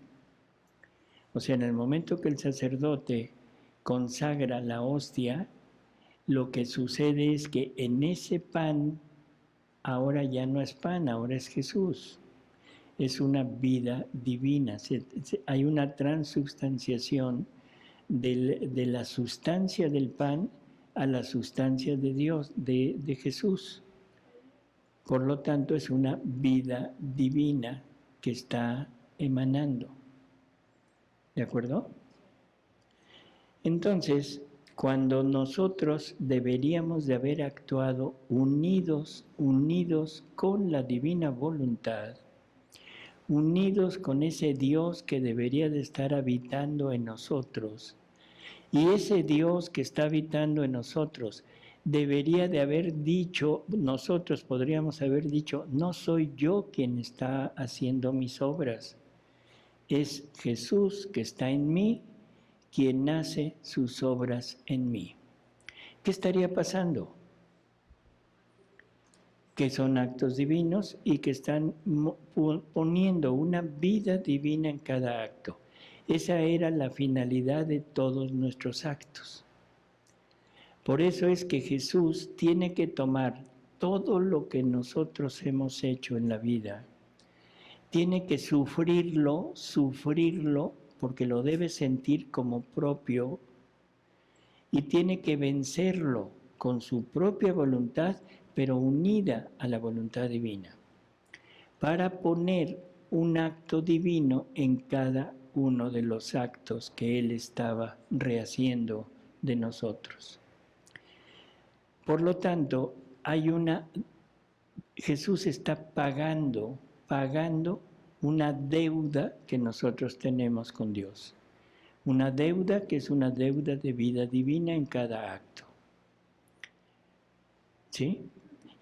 O sea, en el momento que el sacerdote consagra la hostia, lo que sucede es que en ese pan ahora ya no es pan, ahora es Jesús. Es una vida divina. Hay una transubstanciación de la sustancia del pan a la sustancia de Dios, de Jesús. Por lo tanto, es una vida divina que está emanando. ¿De acuerdo? Entonces, cuando nosotros deberíamos de haber actuado unidos con la divina voluntad, unidos con ese Dios que debería de estar habitando en nosotros, y ese Dios que está habitando en nosotros debería de haber dicho, nosotros podríamos haber dicho, no soy yo quien está haciendo mis obras, es Jesús que está en mí, quien hace sus obras en mí. ¿Qué estaría pasando? Que son actos divinos y que están poniendo una vida divina en cada acto. Esa era la finalidad de todos nuestros actos. Por eso es que Jesús tiene que tomar todo lo que nosotros hemos hecho en la vida, tiene que sufrirlo, porque lo debe sentir como propio, y tiene que vencerlo con su propia voluntad, pero unida a la voluntad divina, para poner un acto divino en cada uno de los actos que Él estaba rehaciendo de nosotros. Por lo tanto, Jesús está pagando una deuda que nosotros tenemos con Dios. Una deuda que es una deuda de vida divina en cada acto. ¿Sí?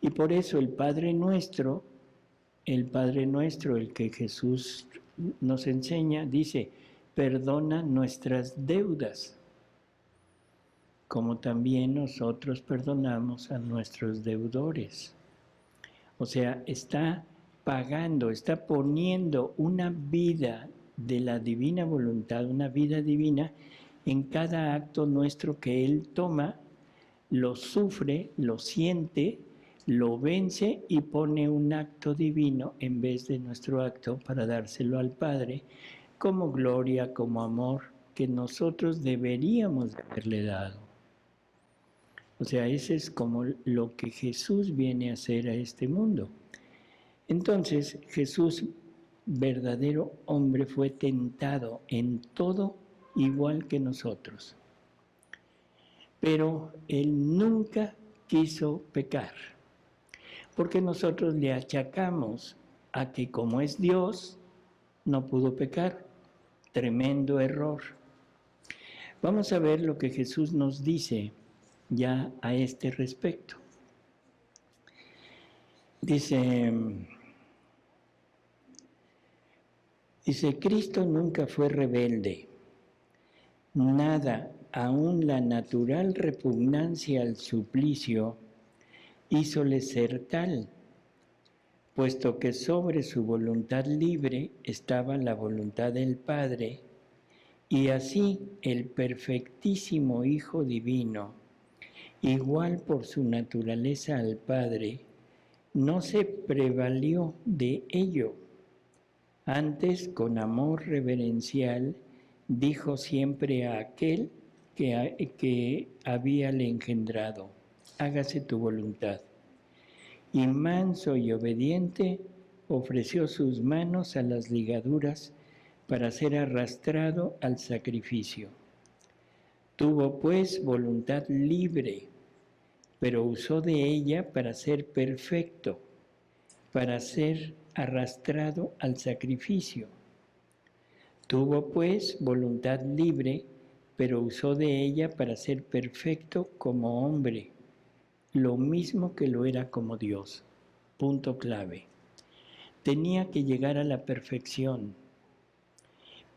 Y por eso el Padre Nuestro, el que Jesús nos enseña, dice, perdona nuestras deudas, como también nosotros perdonamos a nuestros deudores. O sea, está pagando, está poniendo una vida de la divina voluntad, una vida divina en cada acto nuestro que Él toma, lo sufre, lo siente, lo vence y pone un acto divino en vez de nuestro acto para dárselo al Padre como gloria, como amor que nosotros deberíamos haberle dado. O sea, ese es como lo que Jesús viene a hacer a este mundo. Entonces, Jesús, verdadero hombre, fue tentado en todo igual que nosotros. Pero Él nunca quiso pecar, porque nosotros le achacamos a que como es Dios, no pudo pecar. Tremendo error. Vamos a ver lo que Jesús nos dice ya a este respecto. Dice, Cristo nunca fue rebelde. Nada, aun la natural repugnancia al suplicio, hízole ser tal, puesto que sobre su voluntad libre estaba la voluntad del Padre, y así el perfectísimo Hijo Divino, igual por su naturaleza al Padre, no se prevalió de ello. Antes, con amor reverencial, dijo siempre a aquel que habíale engendrado, hágase tu voluntad. Y manso y obediente, ofreció sus manos a las ligaduras para ser arrastrado al sacrificio. Tuvo pues voluntad libre, pero usó de ella para ser perfecto, para ser arrastrado al sacrificio. Tuvo pues voluntad libre, pero usó de ella para ser perfecto como hombre, lo mismo que lo era como Dios. Punto clave. Tenía que llegar a la perfección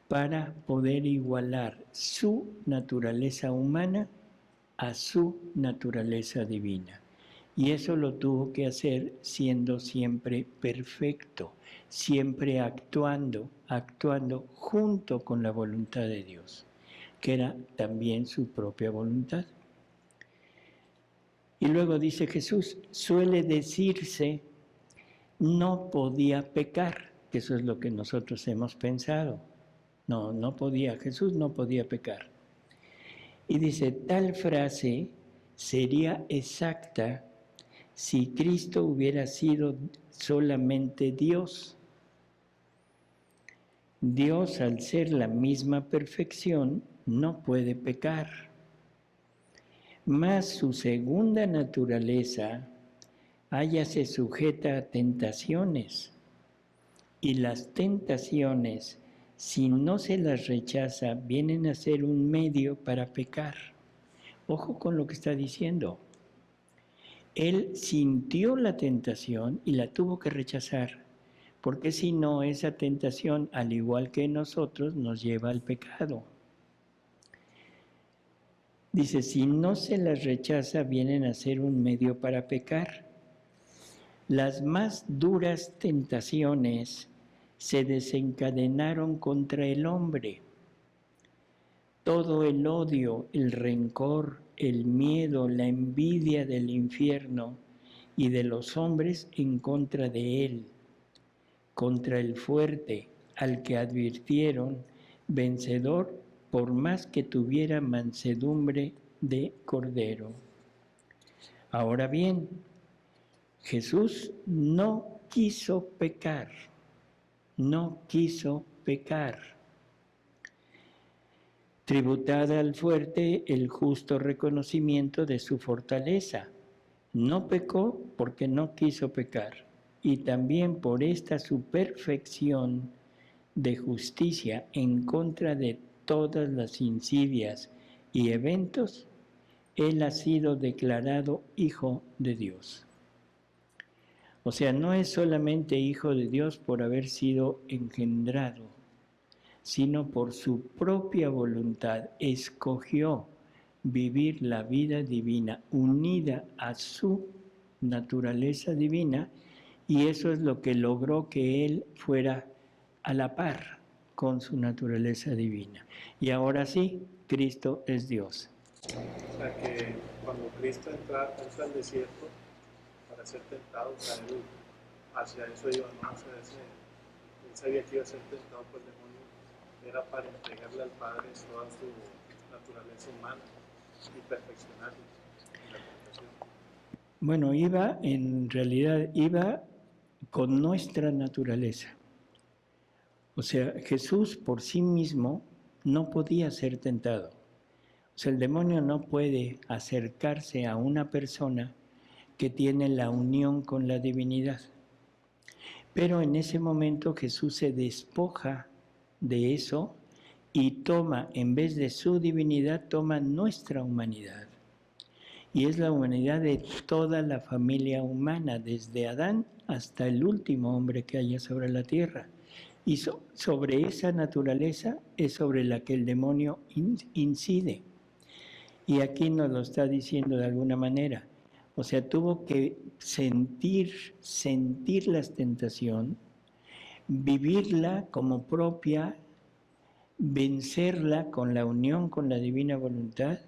para poder igualar su naturaleza humana a su naturaleza divina. Y eso lo tuvo que hacer siendo siempre perfecto, siempre actuando junto con la voluntad de Dios, que era también su propia voluntad. Y luego dice Jesús, suele decirse, no podía pecar, que eso es lo que nosotros hemos pensado. No podía, Jesús no podía pecar. Y dice, tal frase sería exacta si Cristo hubiera sido solamente Dios. Dios, al ser la misma perfección, no puede pecar. Mas su segunda naturaleza, hállase sujeta a tentaciones. Y las tentaciones, si no se las rechaza, vienen a ser un medio para pecar. Ojo con lo que está diciendo. Él sintió la tentación y la tuvo que rechazar, porque si no, esa tentación, al igual que nosotros, nos lleva al pecado. Dice, si no se las rechaza, vienen a ser un medio para pecar. Las más duras tentaciones se desencadenaron contra el hombre. Todo el odio, el rencor, el miedo, la envidia del infierno y de los hombres en contra de él, contra el fuerte, al que advirtieron vencedor por más que tuviera mansedumbre de cordero. Ahora bien, Jesús no quiso pecar, no quiso pecar. Tributada al fuerte el justo reconocimiento de su fortaleza. No pecó porque no quiso pecar, y también por esta su perfección de justicia en contra de todas las insidias y eventos, él ha sido declarado Hijo de Dios. O sea, no es solamente Hijo de Dios por haber sido engendrado, sino por su propia voluntad escogió vivir la vida divina unida a su naturaleza divina, y eso es lo que logró que él fuera a la par con su naturaleza divina. Y ahora sí, Cristo es Dios. O sea que cuando Cristo entra al desierto para ser tentado, o sea, él hacia eso iba, ¿no? O sea, él sabía que iba a ser tentado por el demonio, era para entregarle al Padre toda su naturaleza humana y perfeccionarla en la tentación. Bueno, en realidad iba con nuestra naturaleza. O sea, Jesús por sí mismo no podía ser tentado. O sea, el demonio no puede acercarse a una persona que tiene la unión con la divinidad. Pero en ese momento Jesús se despoja de eso y toma, en vez de su divinidad, toma nuestra humanidad. Y es la humanidad de toda la familia humana, desde Adán hasta el último hombre que haya sobre la tierra. Y sobre esa naturaleza es sobre la que el demonio incide. Y aquí nos lo está diciendo de alguna manera. O sea, tuvo que sentir la tentación, vivirla como propia, vencerla con la unión con la divina voluntad,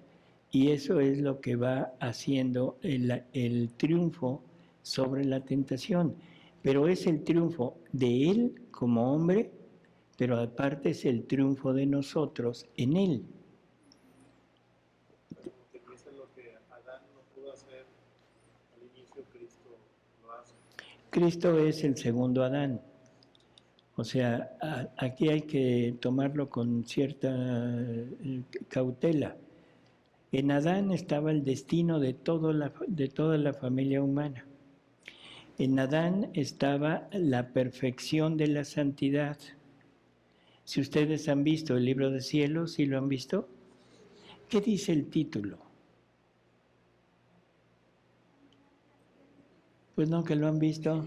y eso es lo que va haciendo el triunfo sobre la tentación. Pero es el triunfo de él como hombre, pero aparte es el triunfo de nosotros en él. Porque dice lo que Adán no pudo hacer al inicio, Cristo lo hace. Cristo es el segundo Adán. O sea, aquí hay que tomarlo con cierta cautela. En Adán estaba el destino de toda la familia humana. En Adán estaba la perfección de la santidad. Si ustedes han visto el libro de Cielo, ¿sí lo han visto? ¿Qué dice el título? Pues no, que lo han visto.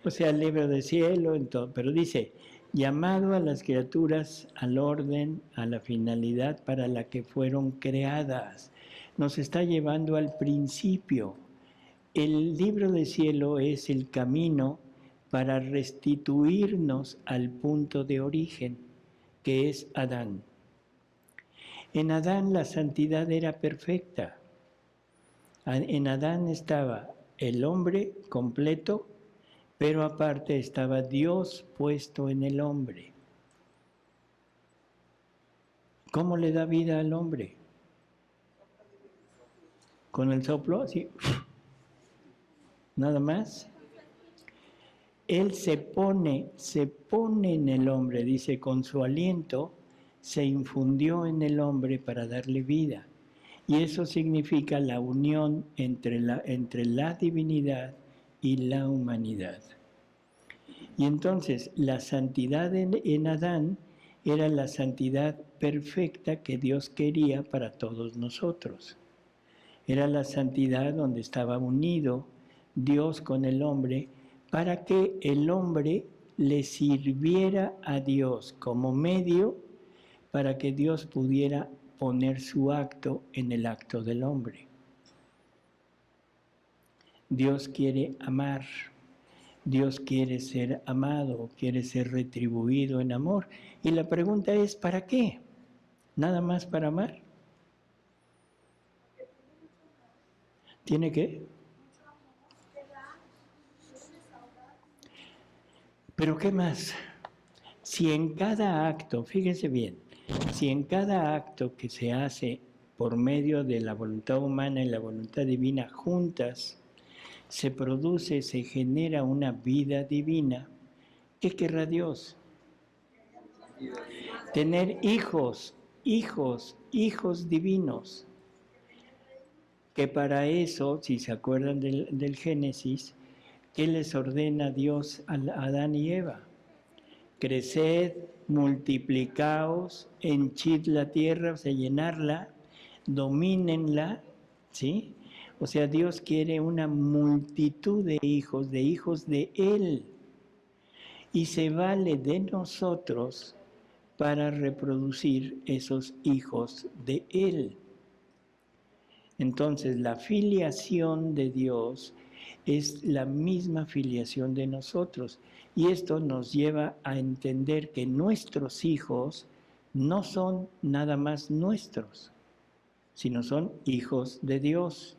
O sea, el libro de Cielo, pero dice, llamado a las criaturas al orden, a la finalidad para la que fueron creadas. Nos está llevando al principio. El libro de Cielo es el camino para restituirnos al punto de origen, que es Adán. En Adán la santidad era perfecta. En Adán estaba el hombre completo, pero aparte estaba Dios puesto en el hombre. ¿Cómo le da vida al hombre? ¿Con el soplo? Sí. Nada más. Él se pone en el hombre, dice, con su aliento se infundió en el hombre para darle vida. Y eso significa la unión entre la divinidad y la humanidad. Y entonces la santidad en Adán era la santidad perfecta que Dios quería para todos nosotros. Era la santidad donde estaba unido Dios con el hombre para que el hombre le sirviera a Dios como medio para que Dios pudiera poner su acto en el acto del hombre. Dios quiere amar, Dios quiere ser amado, quiere ser retribuido en amor. Y la pregunta es, ¿para qué? ¿Nada más para amar? ¿Tiene qué? ¿Pero qué más? Si en cada acto, fíjense bien, si en cada acto que se hace por medio de la voluntad humana y la voluntad divina juntas, se produce, se genera una vida divina, ¿qué querrá Dios? Tener hijos divinos. Que para eso, si se acuerdan del Génesis, ¿qué les ordena Dios a Adán y Eva? Creced, multiplicaos, henchid la tierra, o sea, llenarla, domínenla, ¿sí? O sea, Dios quiere una multitud de hijos de Él. Y se vale de nosotros para reproducir esos hijos de Él. Entonces, la filiación de Dios es la misma filiación de nosotros. Y esto nos lleva a entender que nuestros hijos no son nada más nuestros, sino son hijos de Dios.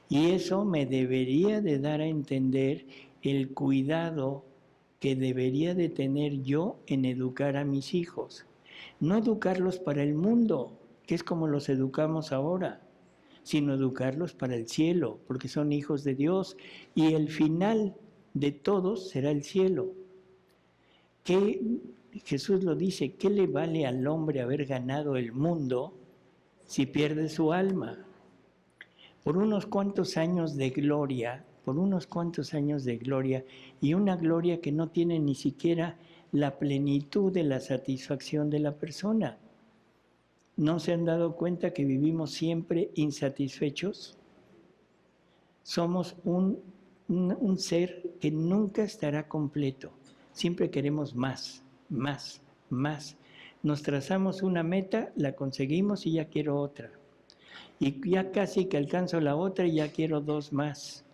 Y eso me debería de dar a entender el cuidado que debería de tener yo en educar a mis hijos. No educarlos para el mundo, que es como los educamos ahora, sino educarlos para el cielo, porque son hijos de Dios y el final de todos será el cielo. ¿Qué? Jesús lo dice, ¿qué le vale al hombre haber ganado el mundo si pierde su alma? Por unos cuantos años de gloria, y una gloria que no tiene ni siquiera la plenitud de la satisfacción de la persona. ¿No se han dado cuenta que vivimos siempre insatisfechos? Somos un ser que nunca estará completo. Siempre queremos más, más, más. Nos trazamos una meta, la conseguimos y ya quiero otra. Y ya casi que alcanzo la otra y ya quiero dos más.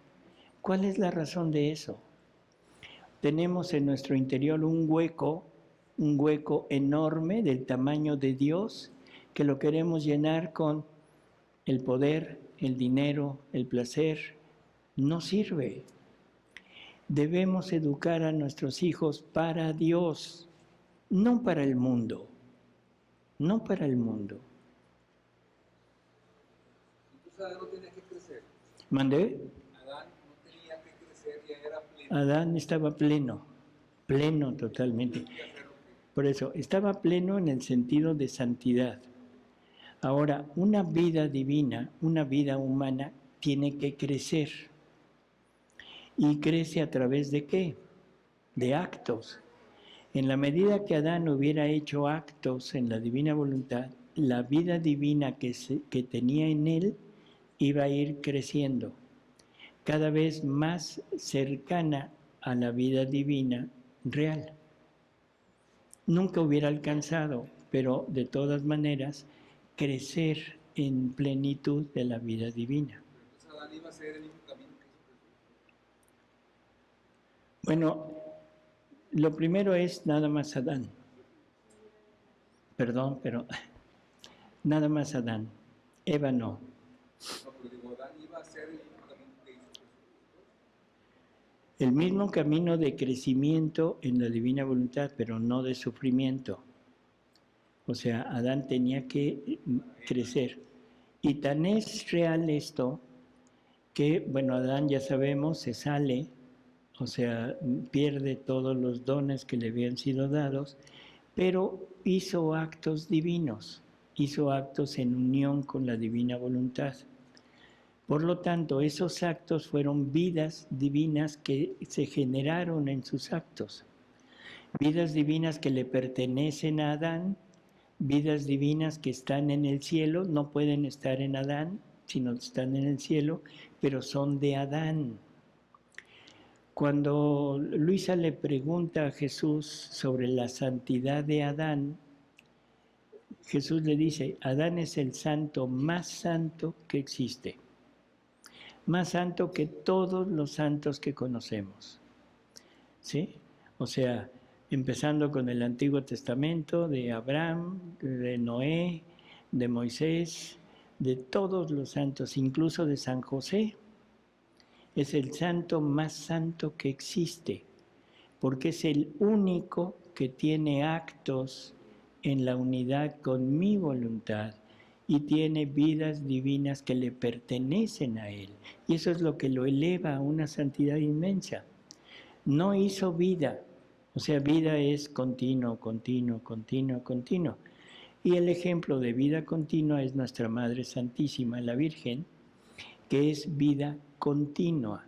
¿Cuál es la razón de eso? Tenemos en nuestro interior un hueco enorme del tamaño de Dios, que lo queremos llenar con el poder, el dinero, el placer. No sirve. Debemos educar a nuestros hijos para Dios, no para el mundo. No para el mundo. Adán no tenía que crecer. ¿Mandé? Adán no tenía que crecer, ya era pleno. Adán estaba pleno totalmente. Por eso, estaba pleno en el sentido de santidad. Ahora, una vida divina, una vida humana, tiene que crecer. ¿Y crece a través de qué? De actos. En la medida que Adán hubiera hecho actos en la divina voluntad, la vida divina que tenía en él iba a ir creciendo, cada vez más cercana a la vida divina real. Nunca hubiera alcanzado, pero de todas maneras, crecer en plenitud de la vida divina. Entonces Adán iba a ser el mismo camino que hizo Jesús. Bueno, lo primero es nada más Adán. Perdón, pero nada más Adán. Eva no. No, pero digo, Adán iba a ser el mismo camino que hizo Jesús. El mismo camino de crecimiento en la divina voluntad, pero no de sufrimiento. O sea, Adán tenía que crecer. Y tan es real esto que, bueno, Adán ya sabemos, se sale, o sea, pierde todos los dones que le habían sido dados, pero hizo actos divinos, hizo actos en unión con la divina voluntad. Por lo tanto, esos actos fueron vidas divinas que se generaron en sus actos. Vidas divinas que le pertenecen a Adán, vidas divinas que están en el cielo, no pueden estar en Adán, sino están en el cielo, pero son de Adán. Cuando Luisa le pregunta a Jesús sobre la santidad de Adán, Jesús le dice, Adán es el santo más santo que existe, más santo que todos los santos que conocemos. ¿Sí? O sea, empezando con el Antiguo Testamento, de Abraham, de Noé, de Moisés, de todos los santos, incluso de San José. Es el santo más santo que existe, porque es el único que tiene actos en la unidad con mi voluntad y tiene vidas divinas que le pertenecen a él. Y eso es lo que lo eleva a una santidad inmensa. No hizo vida, o sea, vida es continuo, continuo, continuo, continuo. Y el ejemplo de vida continua es nuestra Madre Santísima, la Virgen, que es vida continua,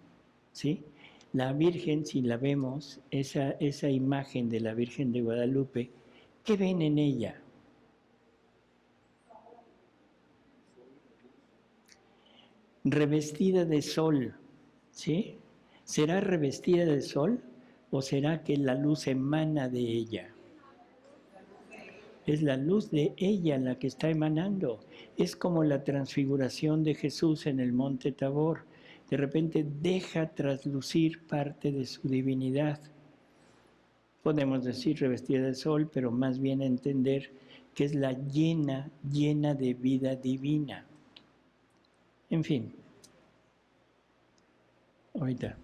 ¿sí? La Virgen, si la vemos, esa imagen de la Virgen de Guadalupe, ¿qué ven en ella? Revestida de sol, ¿sí? ¿Será revestida de sol o será que la luz emana de ella? Es la luz de ella la que está emanando. Es como la transfiguración de Jesús en el monte Tabor. De repente deja traslucir parte de su divinidad. Podemos decir revestida de sol, pero más bien entender que es la llena de vida divina. En fin. Ahorita.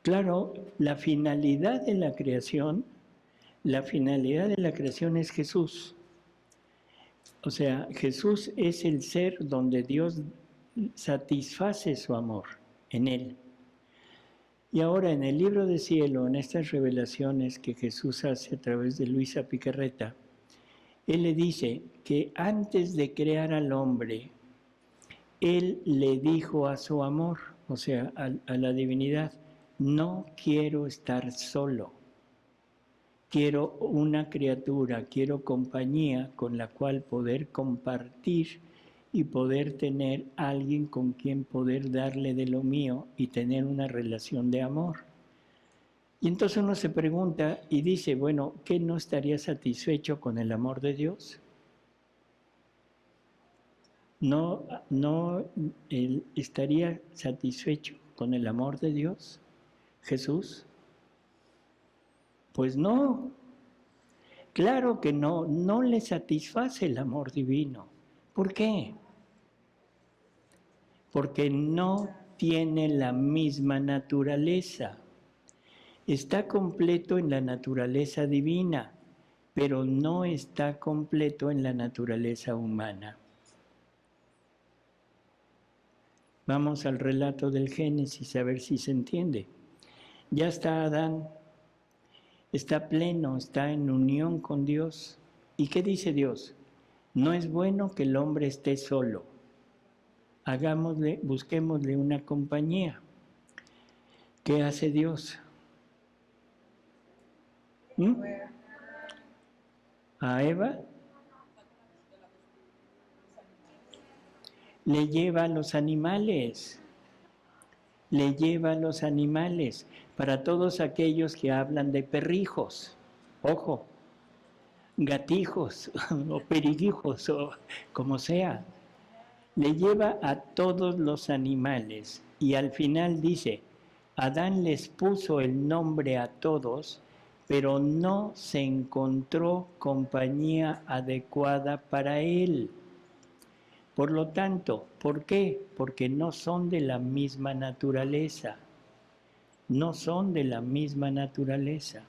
Claro, la finalidad de la creación es Jesús. O sea, Jesús es el ser donde Dios satisface su amor en él. Y ahora en el libro de cielo, en estas revelaciones que Jesús hace a través de Luisa Picarreta, él le dice que antes de crear al hombre, él le dijo a su amor, o sea, a la divinidad, no quiero estar solo, quiero una criatura, quiero compañía con la cual poder compartir y poder tener alguien con quien poder darle de lo mío y tener una relación de amor. Y entonces uno se pregunta y dice, bueno, ¿qué no estaría satisfecho con el amor de Dios? ¿No él estaría satisfecho con el amor de Dios, Jesús? Pues no, claro que no le satisface el amor divino. ¿Por qué? Porque no tiene la misma naturaleza. Está completo en la naturaleza divina, pero no está completo en la naturaleza humana. Vamos al relato del Génesis a ver si se entiende. Ya está Adán, está pleno, está en unión con Dios. ¿Y qué dice Dios? No es bueno que el hombre esté solo. Busquémosle una compañía. ¿Qué hace Dios? A Eva le lleva a los animales. Le lleva a los animales. Para todos aquellos que hablan de perrijos, ojo, gatijos o periguijos o como sea, le lleva a todos los animales y al final dice, Adán les puso el nombre a todos, pero no se encontró compañía adecuada para él. Por lo tanto, ¿por qué? Porque no son de la misma naturaleza. No son de la misma naturaleza.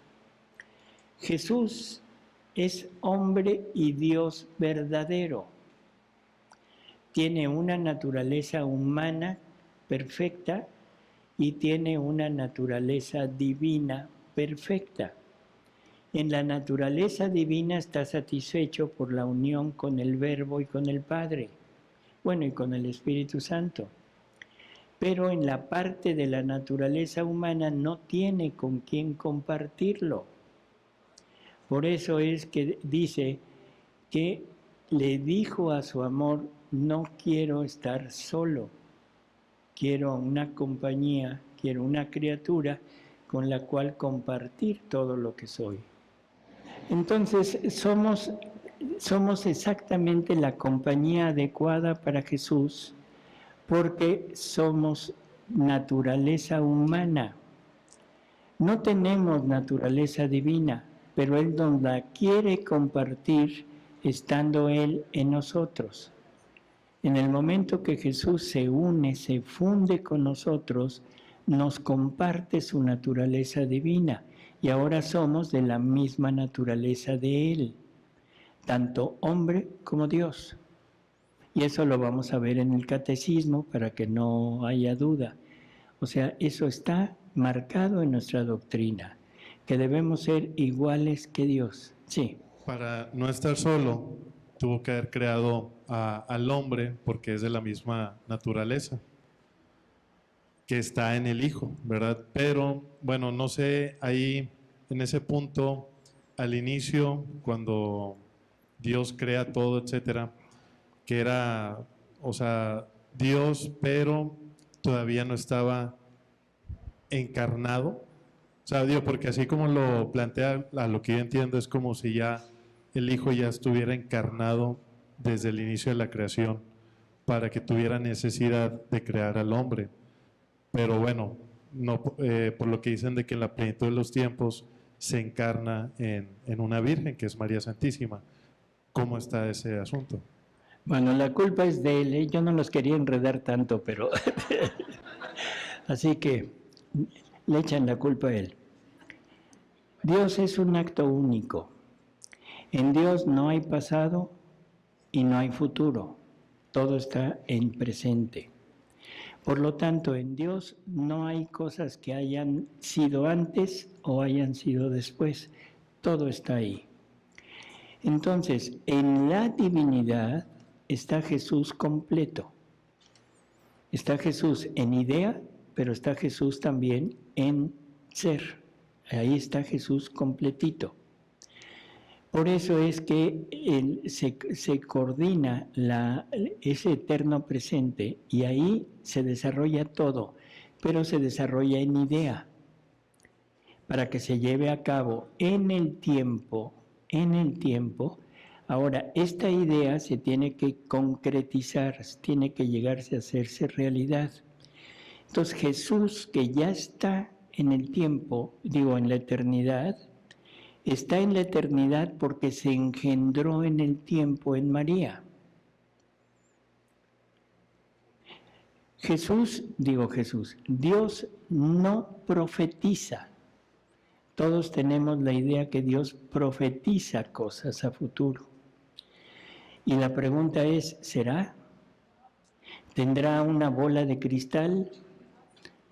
Jesús es hombre y Dios verdadero. Tiene una naturaleza humana perfecta y tiene una naturaleza divina perfecta. En la naturaleza divina está satisfecho por la unión con el Verbo y con el Padre, bueno, y con el Espíritu Santo. Pero en la parte de la naturaleza humana no tiene con quién compartirlo. Por eso es que dice que le dijo a su amor, no quiero estar solo, quiero una compañía, quiero una criatura con la cual compartir todo lo que soy. Entonces somos exactamente la compañía adecuada para Jesús porque somos naturaleza humana. No tenemos naturaleza divina, pero Él nos la quiere compartir estando Él en nosotros. En el momento que Jesús se une, se funde con nosotros, nos comparte su naturaleza divina y ahora somos de la misma naturaleza de Él, tanto hombre como Dios. Y eso lo vamos a ver en el catecismo para que no haya duda. O sea, eso está marcado en nuestra doctrina, que debemos ser iguales que Dios. Sí. Para no estar solo, tuvo que haber creado al hombre porque es de la misma naturaleza que está en el Hijo, ¿verdad? Pero, bueno, no sé, ahí en ese punto, al inicio, cuando Dios crea todo, etcétera, que era, o sea, Dios, pero todavía no estaba encarnado. O sea, digo, porque así como lo plantea, a lo que yo entiendo, es como si ya el Hijo ya estuviera encarnado desde el inicio de la creación para que tuviera necesidad de crear al hombre. Pero bueno, no, por lo que dicen de que en la plenitud de los tiempos se encarna en una virgen, que es María Santísima. ¿Cómo está ese asunto? Bueno, la culpa es de Él, ¿eh? Yo no los quería enredar tanto, pero... Así que le echan la culpa a Él. Dios es un acto único. En Dios no hay pasado y no hay futuro. Todo está en presente. Por lo tanto, en Dios no hay cosas que hayan sido antes o hayan sido después. Todo está ahí. Entonces, en la divinidad está Jesús completo. Está Jesús en idea, pero está Jesús también en ser. Ahí está Jesús completito. Por eso es que se coordina ese eterno presente y ahí se desarrolla todo, pero se desarrolla en idea para que se lleve a cabo en el tiempo. Ahora, esta idea se tiene que concretizar, tiene que llegarse a hacerse realidad. Entonces Jesús, que ya está en el tiempo, en la eternidad, está en la eternidad porque se engendró en el tiempo en María. Dios no profetiza. Todos tenemos la idea que Dios profetiza cosas a futuro. Y la pregunta es, ¿será? ¿Tendrá una bola de cristal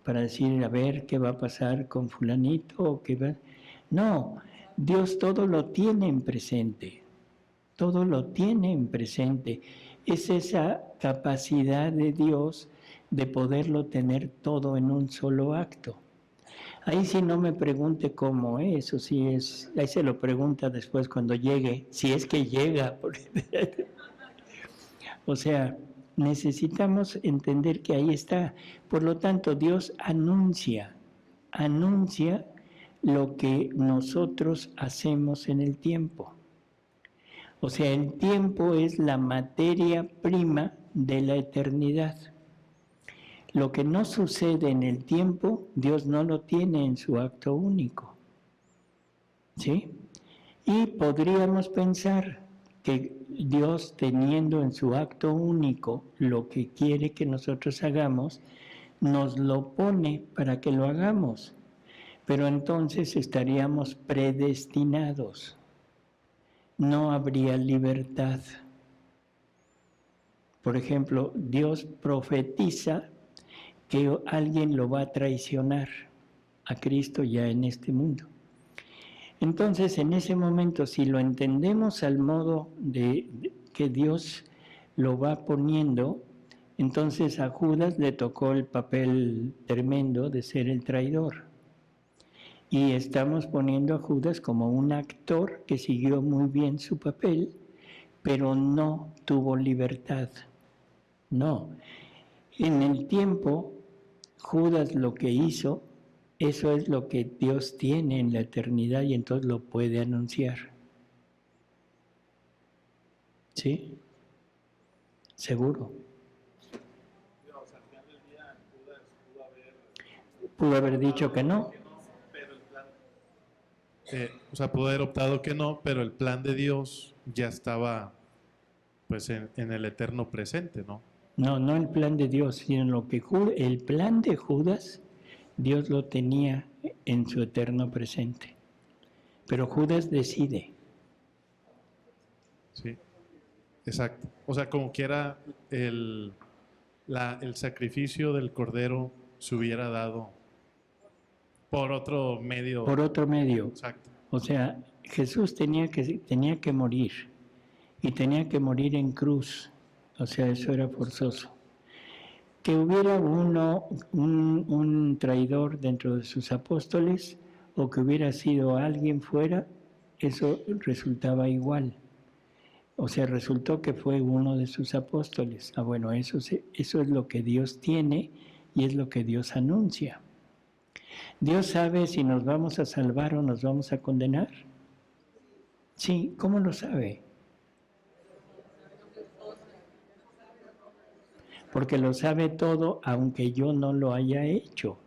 para decir, a ver, qué va a pasar con fulanito? ¿O qué va? No, Dios todo lo tiene en presente. Todo lo tiene en presente. Es esa capacidad de Dios de poderlo tener todo en un solo acto. Ahí sí no me pregunte cómo es, eso sí es, ahí se lo pregunta después cuando llegue, si es que llega. O sea, necesitamos entender que ahí está. Por lo tanto, Dios anuncia lo que nosotros hacemos en el tiempo. O sea, el tiempo es la materia prima de la eternidad. Lo que no sucede en el tiempo, Dios no lo tiene en su acto único. ¿Sí? Y podríamos pensar que Dios, teniendo en su acto único lo que quiere que nosotros hagamos, nos lo pone para que lo hagamos. Pero entonces estaríamos predestinados. No habría libertad. Por ejemplo, Dios profetiza que alguien lo va a traicionar a Cristo ya en este mundo. Entonces, en ese momento, si lo entendemos al modo de que Dios lo va poniendo, entonces a Judas le tocó el papel tremendo de ser el traidor. Y estamos poniendo a Judas como un actor que siguió muy bien su papel, pero no tuvo libertad. No. En el tiempo, Judas lo que hizo, eso es lo que Dios tiene en la eternidad y entonces lo puede anunciar. ¿Sí? Seguro. O sea, al final del día Judas Pudo haber dicho que no. Pero el plan, pudo haber optado que no, pero el plan de Dios ya estaba pues en el eterno presente, ¿no? No el plan de Dios, sino lo que el plan de Judas, Dios lo tenía en su eterno presente. Pero Judas decide. Sí, exacto. O sea, como quiera el sacrificio del cordero se hubiera dado por otro medio. Por otro medio. Exacto. O sea, Jesús tenía que morir y tenía que morir en cruz. O sea, eso era forzoso. Que hubiera un traidor dentro de sus apóstoles o que hubiera sido alguien fuera, eso resultaba igual. O sea, resultó que fue uno de sus apóstoles. Bueno, eso es lo que Dios tiene y es lo que Dios anuncia. ¿Dios sabe si nos vamos a salvar o nos vamos a condenar? Sí, ¿cómo lo sabe? Porque lo sabe todo, aunque yo no lo haya hecho.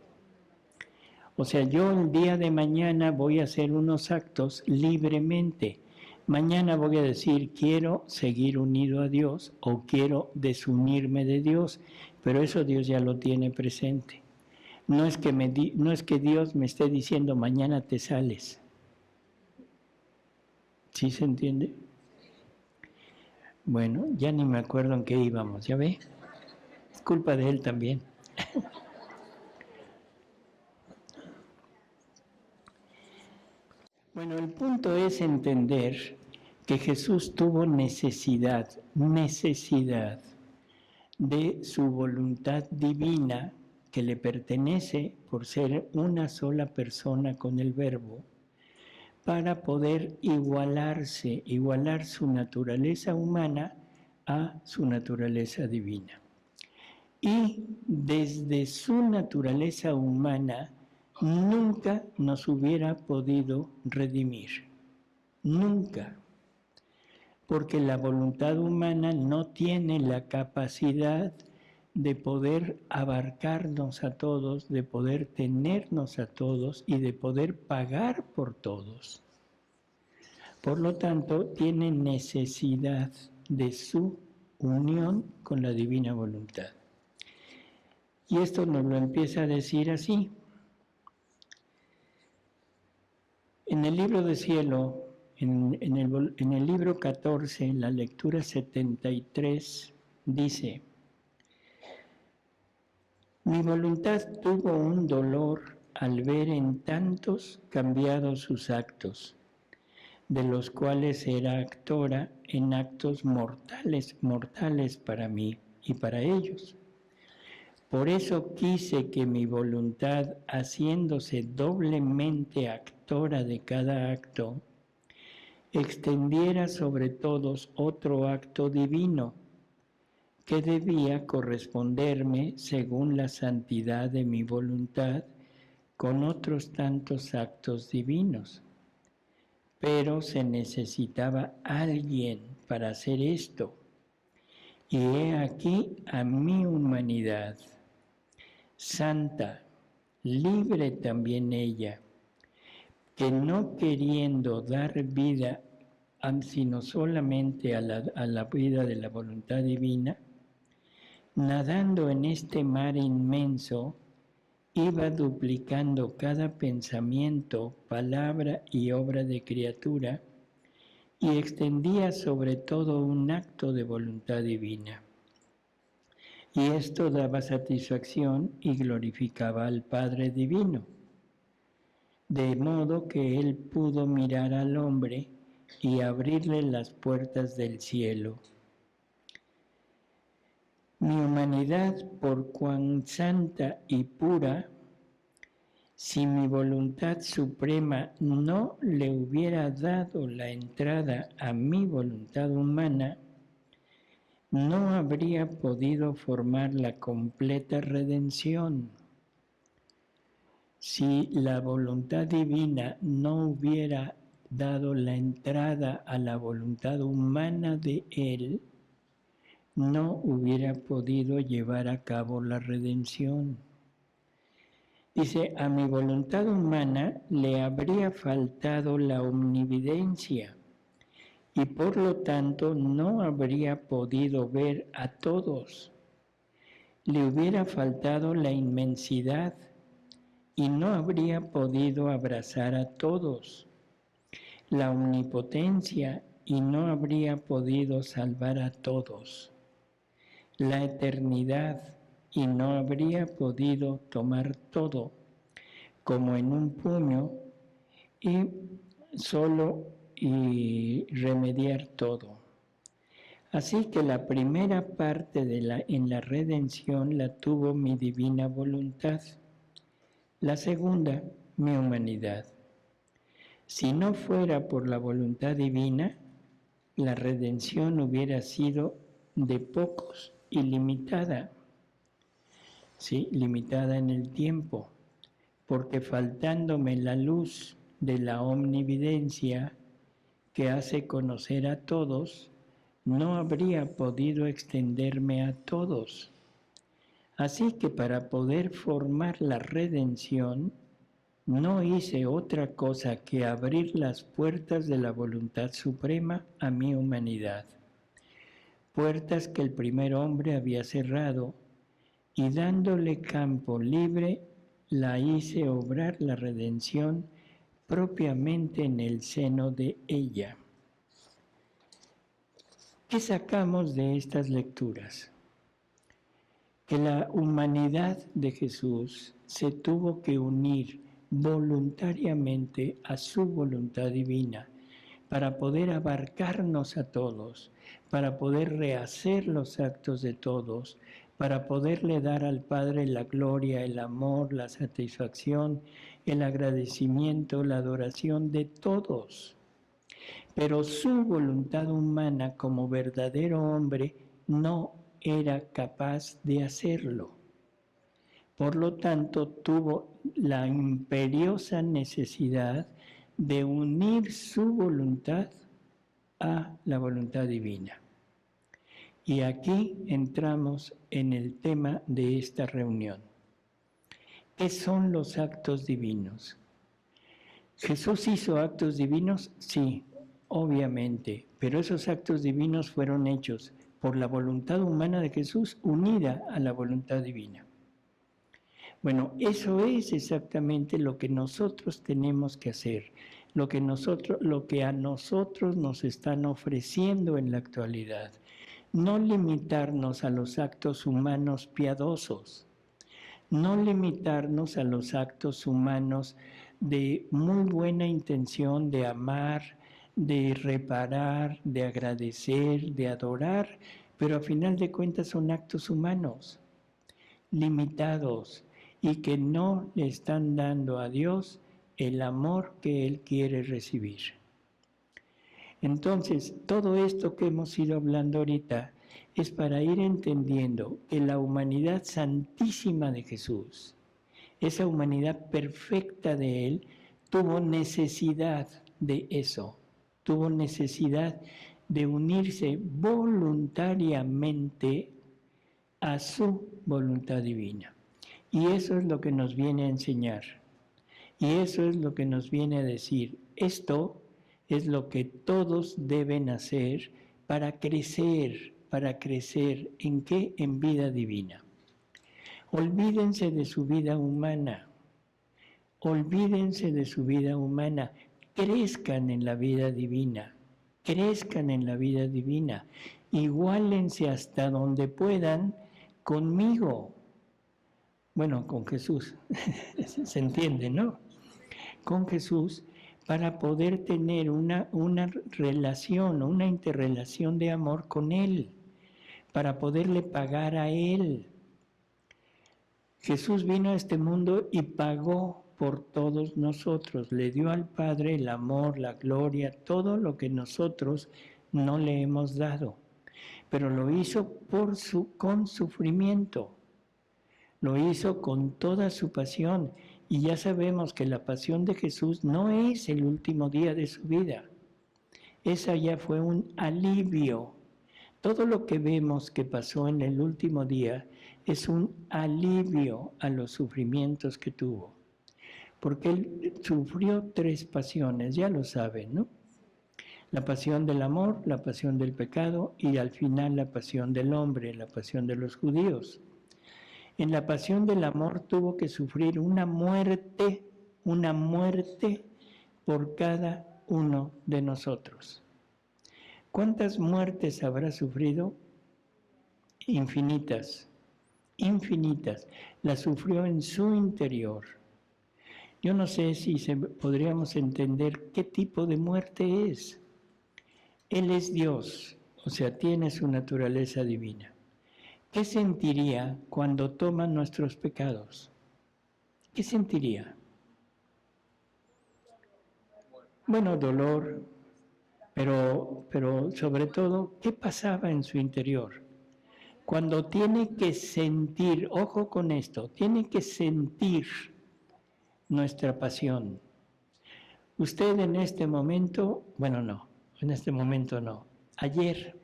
O sea, yo el día de mañana voy a hacer unos actos libremente. Mañana voy a decir, quiero seguir unido a Dios o quiero desunirme de Dios, pero eso Dios ya lo tiene presente. No es que Dios me esté diciendo, mañana te sales. ¿Sí se entiende? Bueno, ya ni me acuerdo en qué íbamos, ¿ya ve? Es culpa de él también. Bueno, el punto es entender que Jesús tuvo necesidad de su voluntad divina que le pertenece por ser una sola persona con el Verbo, para poder igualar su naturaleza humana a su naturaleza divina. Y desde su naturaleza humana nunca nos hubiera podido redimir. Nunca. Porque la voluntad humana no tiene la capacidad de poder abarcarnos a todos, de poder tenernos a todos y de poder pagar por todos. Por lo tanto, tiene necesidad de su unión con la divina voluntad. Y esto nos lo empieza a decir así. En el libro de cielo, en el libro 14, en la lectura 73, dice: mi voluntad tuvo un dolor al ver en tantos cambiados sus actos, de los cuales era actora en actos mortales para mí y para ellos. Por eso quise que mi voluntad, haciéndose doblemente actora de cada acto, extendiera sobre todos otro acto divino, que debía corresponderme según la santidad de mi voluntad con otros tantos actos divinos. Pero se necesitaba alguien para hacer esto. Y he aquí a mi humanidad, santa, libre también ella, que no queriendo dar vida, sino solamente a la vida de la voluntad divina, nadando en este mar inmenso, iba duplicando cada pensamiento, palabra y obra de criatura, y extendía sobre todo un acto de voluntad divina. Y esto daba satisfacción y glorificaba al Padre Divino, de modo que Él pudo mirar al hombre y abrirle las puertas del cielo. Mi humanidad, por cuán santa y pura, si mi voluntad suprema no le hubiera dado la entrada a mi voluntad humana, no habría podido formar la completa redención. Si la voluntad divina no hubiera dado la entrada a la voluntad humana de Él, no hubiera podido llevar a cabo la redención. Dice, a mi voluntad humana le habría faltado la omnividencia y por lo tanto no habría podido ver a todos. Le hubiera faltado la inmensidad y no habría podido abrazar a todos. La omnipotencia y no habría podido salvar a todos. La eternidad y no habría podido tomar todo como en un puño y remediar todo. Así que la primera parte en la redención la tuvo mi divina voluntad, la segunda mi humanidad. Si no fuera por la voluntad divina, la redención hubiera sido de pocos y limitada. Sí, limitada en el tiempo, porque faltándome la luz de la omnividencia que hace conocer a todos, no habría podido extenderme a todos. Así que para poder formar la redención, no hice otra cosa que abrir las puertas de la voluntad suprema a mi humanidad, puertas que el primer hombre había cerrado, y dándole campo libre, la hice obrar la redención propiamente en el seno de ella. ¿Qué sacamos de estas lecturas? Que la humanidad de Jesús se tuvo que unir voluntariamente a su voluntad divina para poder abarcarnos a todos, para poder rehacer los actos de todos, para poderle dar al Padre la gloria, el amor, la satisfacción, el agradecimiento, la adoración de todos. Pero su voluntad humana como verdadero hombre no era capaz de hacerlo. Por lo tanto, tuvo la imperiosa necesidad de unir su voluntad a la voluntad divina. Y aquí entramos en el tema de esta reunión. ¿Qué son los actos divinos? ¿Jesús hizo actos divinos? Sí, obviamente, pero esos actos divinos fueron hechos por la voluntad humana de Jesús unida a la voluntad divina. Bueno, eso es exactamente lo que nosotros tenemos que hacer. lo que a nosotros nos están ofreciendo en la actualidad. No limitarnos a los actos humanos piadosos, no limitarnos a los actos humanos de muy buena intención de amar, de reparar, de agradecer, de adorar, pero a final de cuentas son actos humanos, limitados, y que no le están dando a Dios el amor que Él quiere recibir. Entonces, todo esto que hemos ido hablando ahorita es para ir entendiendo que la humanidad santísima de Jesús, esa humanidad perfecta de Él, tuvo necesidad de eso, tuvo necesidad de unirse voluntariamente a su voluntad divina. Y eso es lo que nos viene a enseñar. Y eso es lo que nos viene a decir. Esto es lo que todos deben hacer para crecer. ¿Para crecer en qué? En vida divina. Olvídense de su vida humana. Olvídense de su vida humana. Crezcan en la vida divina. Crezcan en la vida divina. Iguálense hasta donde puedan conmigo. Bueno, con Jesús. Se entiende, ¿no? Con Jesús, para poder tener una relación, una interrelación de amor con Él, para poderle pagar a Él. Jesús vino a este mundo y pagó por todos nosotros, le dio al Padre el amor, la gloria, todo lo que nosotros no le hemos dado, pero lo hizo con sufrimiento, lo hizo con toda su pasión. Y ya sabemos que la pasión de Jesús no es el último día de su vida. Esa ya fue un alivio. Todo lo que vemos que pasó en el último día es un alivio a los sufrimientos que tuvo. Porque Él sufrió 3 pasiones, ya lo saben, ¿no? La pasión del amor, la pasión del pecado y al final la pasión del hombre, la pasión de los judíos. En la pasión del amor tuvo que sufrir una muerte por cada uno de nosotros. ¿Cuántas muertes habrá sufrido? Infinitas, infinitas. Las sufrió en su interior. Yo no sé si podríamos entender qué tipo de muerte es. Él es Dios, o sea, tiene su naturaleza divina. ¿Qué sentiría cuando toma nuestros pecados? ¿Qué sentiría? Bueno, dolor, pero sobre todo, ¿qué pasaba en su interior? Cuando tiene que sentir, ojo con esto, tiene que sentir nuestra pasión. Usted en este momento, bueno, no, en este momento no, ayer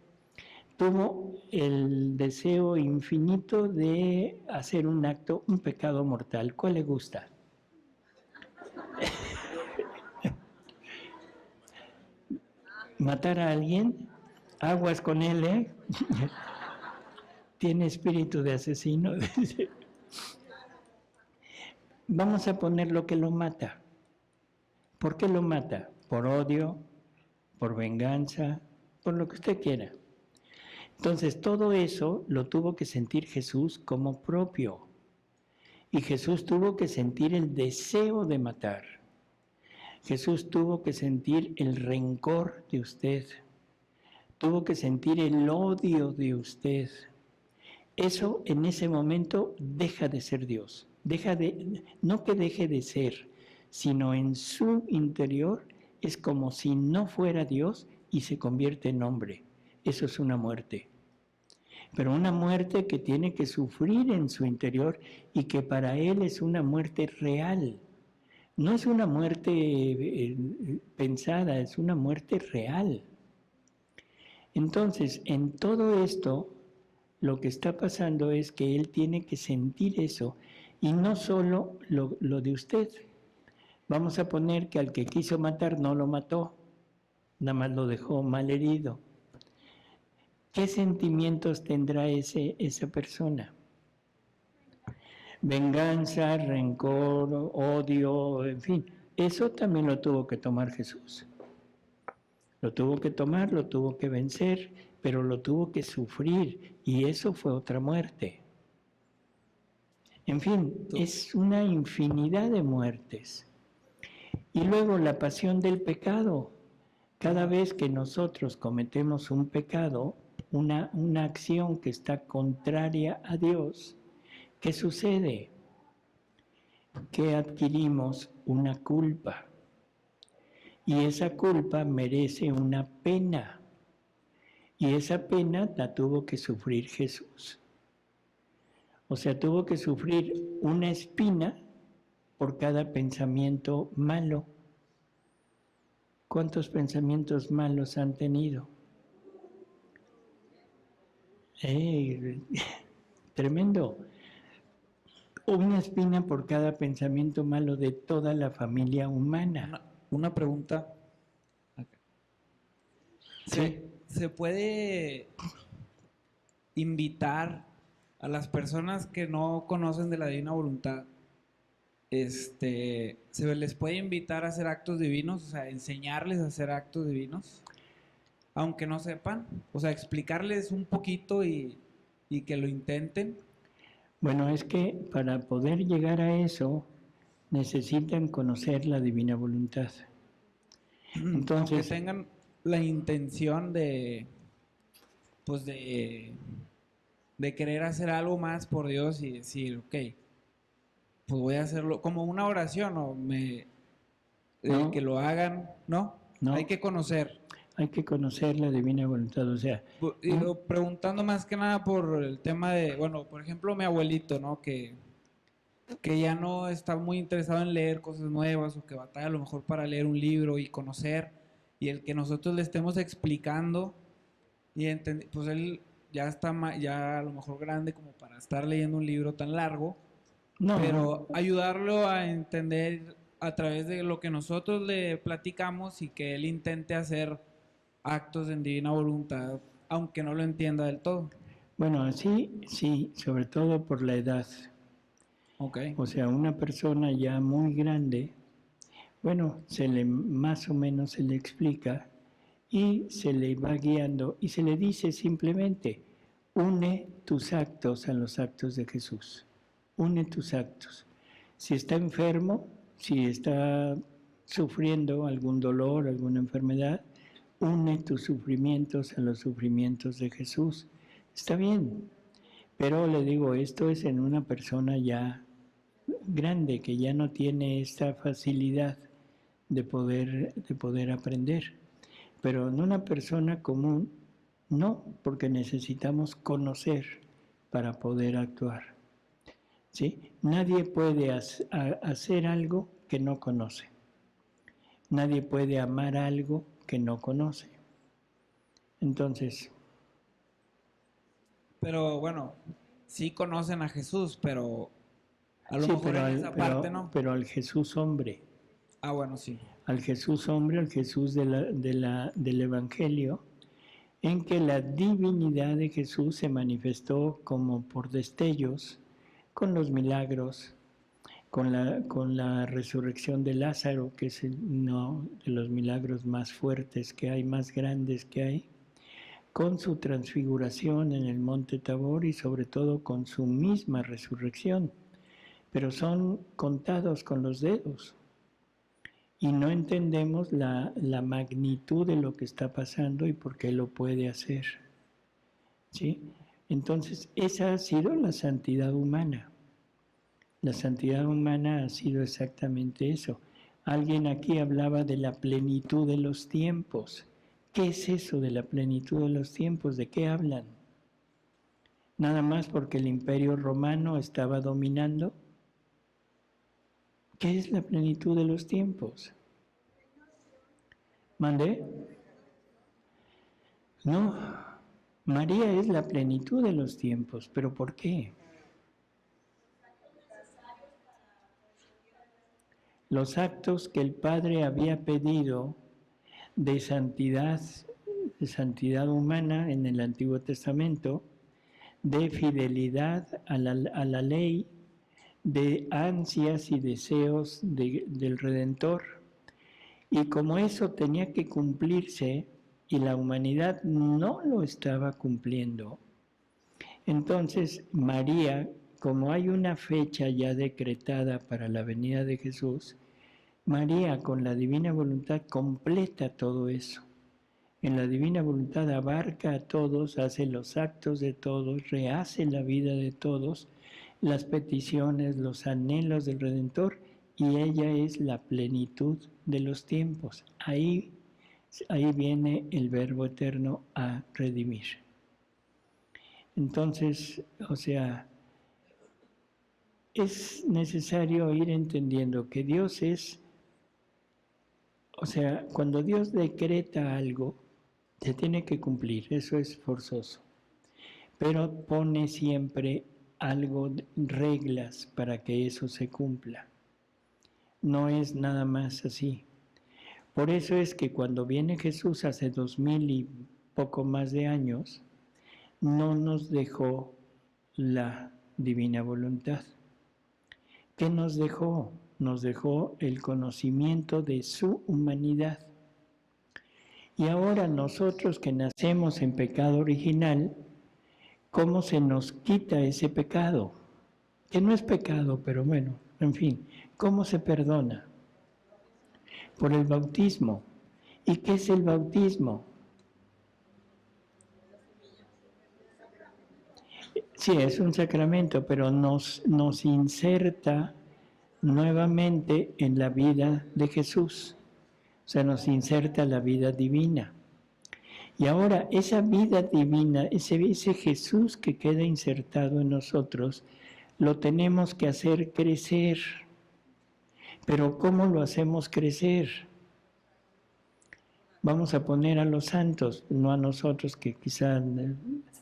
tuvo el deseo infinito de hacer un acto, un pecado mortal. ¿Cuál le gusta? ¿Matar a alguien? Aguas con él, ¿eh? Tiene espíritu de asesino. Vamos a poner lo que lo mata. ¿Por qué lo mata? Por odio, por venganza, por lo que usted quiera. Entonces, todo eso lo tuvo que sentir Jesús como propio. Y Jesús tuvo que sentir el deseo de matar. Jesús tuvo que sentir el rencor de usted. Tuvo que sentir el odio de usted. Eso en ese momento deja de ser Dios. No que deje de ser, sino en su interior es como si no fuera Dios y se convierte en hombre. Eso es una muerte. Pero una muerte que tiene que sufrir en su interior y que para Él es una muerte real. No es una muerte pensada, es una muerte real. Entonces, en todo esto, lo que está pasando es que Él tiene que sentir eso y no solo lo de usted. Vamos a poner que al que quiso matar no lo mató, nada más lo dejó mal herido. ¿Qué sentimientos tendrá esa persona? Venganza, rencor, odio, en fin, eso también lo tuvo que tomar Jesús. Lo tuvo que tomar, lo tuvo que vencer, pero lo tuvo que sufrir, y eso fue otra muerte. En fin, es una infinidad de muertes. Y luego la pasión del pecado. Cada vez que nosotros cometemos un pecado, una acción que está contraria a Dios, ¿qué sucede? Que adquirimos una culpa. Y esa culpa merece una pena. Y esa pena la tuvo que sufrir Jesús. O sea, tuvo que sufrir una espina por cada pensamiento malo. ¿Cuántos pensamientos malos han tenido? Tremendo. Una espina por cada pensamiento malo de toda la familia humana. Una pregunta. Sí. ¿Se puede invitar a las personas que no conocen de la divina voluntad? ¿Se les puede invitar a hacer actos divinos? O sea, enseñarles a hacer actos divinos, aunque no sepan. O sea, explicarles un poquito y que lo intenten. Bueno, es que para poder llegar a eso necesitan conocer la divina voluntad. Entonces, aunque tengan la intención de querer hacer algo más por Dios y decir, ok, pues voy a hacerlo como una oración, o No. que lo hagan, ¿no? No. Hay que conocer. Hay que conocer la divina voluntad, o sea... Y preguntando más que nada por el tema de, bueno, por ejemplo, mi abuelito, ¿no? Que ya no está muy interesado en leer cosas nuevas, o que batalla a lo mejor para leer un libro y conocer, y el que nosotros le estemos explicando, y pues él ya está ya a lo mejor grande como para estar leyendo un libro tan largo, pero ayudarlo a entender a través de lo que nosotros le platicamos, y que él intente hacer actos en divina voluntad, aunque no lo entienda del todo. Bueno, así sí, sobre todo por la edad. Okay. O sea, una persona ya muy grande, bueno, más o menos se le explica y se le va guiando y se le dice simplemente, une tus actos a los actos de Jesús. Une tus actos. Si está enfermo, si está sufriendo algún dolor, alguna enfermedad, une tus sufrimientos a los sufrimientos de Jesús. Está bien, pero le digo, esto es en una persona ya grande, que ya no tiene esta facilidad de poder aprender. Pero en una persona común, no, porque necesitamos conocer para poder actuar. ¿Sí? Nadie puede hacer algo que no conoce. Nadie puede amar algo que no conoce. Entonces... Pero bueno, sí conocen a Jesús, pero a lo sí, mejor en esa parte no. Pero al Jesús hombre. Ah, bueno, sí. Al Jesús hombre, al Jesús del Evangelio, en que la divinidad de Jesús se manifestó como por destellos, con los milagros, con la resurrección de Lázaro, que es uno de los milagros más fuertes que hay, más grandes que hay, con su transfiguración en el monte Tabor y sobre todo con su misma resurrección. Pero son contados con los dedos y no entendemos la magnitud de lo que está pasando y por qué lo puede hacer. ¿Sí? Entonces, esa ha sido la santidad humana. La santidad humana ha sido exactamente eso. Alguien aquí hablaba de la plenitud de los tiempos. ¿Qué es eso de la plenitud de los tiempos? ¿De qué hablan? ¿Nada más porque el Imperio Romano estaba dominando? ¿Qué es la plenitud de los tiempos? ¿Mandé? No, María es la plenitud de los tiempos, ¿pero por qué? Los actos que el Padre había pedido de santidad humana en el Antiguo Testamento, de fidelidad a la ley, de ansias y deseos del Redentor. Y como eso tenía que cumplirse y la humanidad no lo estaba cumpliendo, entonces María, como hay una fecha ya decretada para la venida de Jesús, María con la divina voluntad completa todo eso. En la divina voluntad abarca a todos, hace los actos de todos, rehace la vida de todos, las peticiones, los anhelos del Redentor, y ella es la plenitud de los tiempos. Ahí viene el Verbo Eterno a redimir. Entonces, o sea, es necesario ir entendiendo que Dios es, o sea, cuando Dios decreta algo, se tiene que cumplir, eso es forzoso. Pero pone siempre reglas para que eso se cumpla. No es nada más así. Por eso es que cuando viene Jesús hace 2000 y poco más de años, no nos dejó la divina voluntad. ¿Qué nos dejó? Nos dejó el conocimiento de su humanidad. Y ahora nosotros que nacemos en pecado original, ¿cómo se nos quita ese pecado? Que no es pecado, pero bueno, en fin, ¿cómo se perdona? Por el bautismo. ¿Y qué es el bautismo? Sí, es un sacramento, pero nos inserta nuevamente en la vida de Jesús. O sea, nos inserta la vida divina. Y ahora esa vida divina, ese Jesús que queda insertado en nosotros, lo tenemos que hacer crecer. Pero ¿cómo lo hacemos crecer? Vamos a poner a los santos, no a nosotros que quizá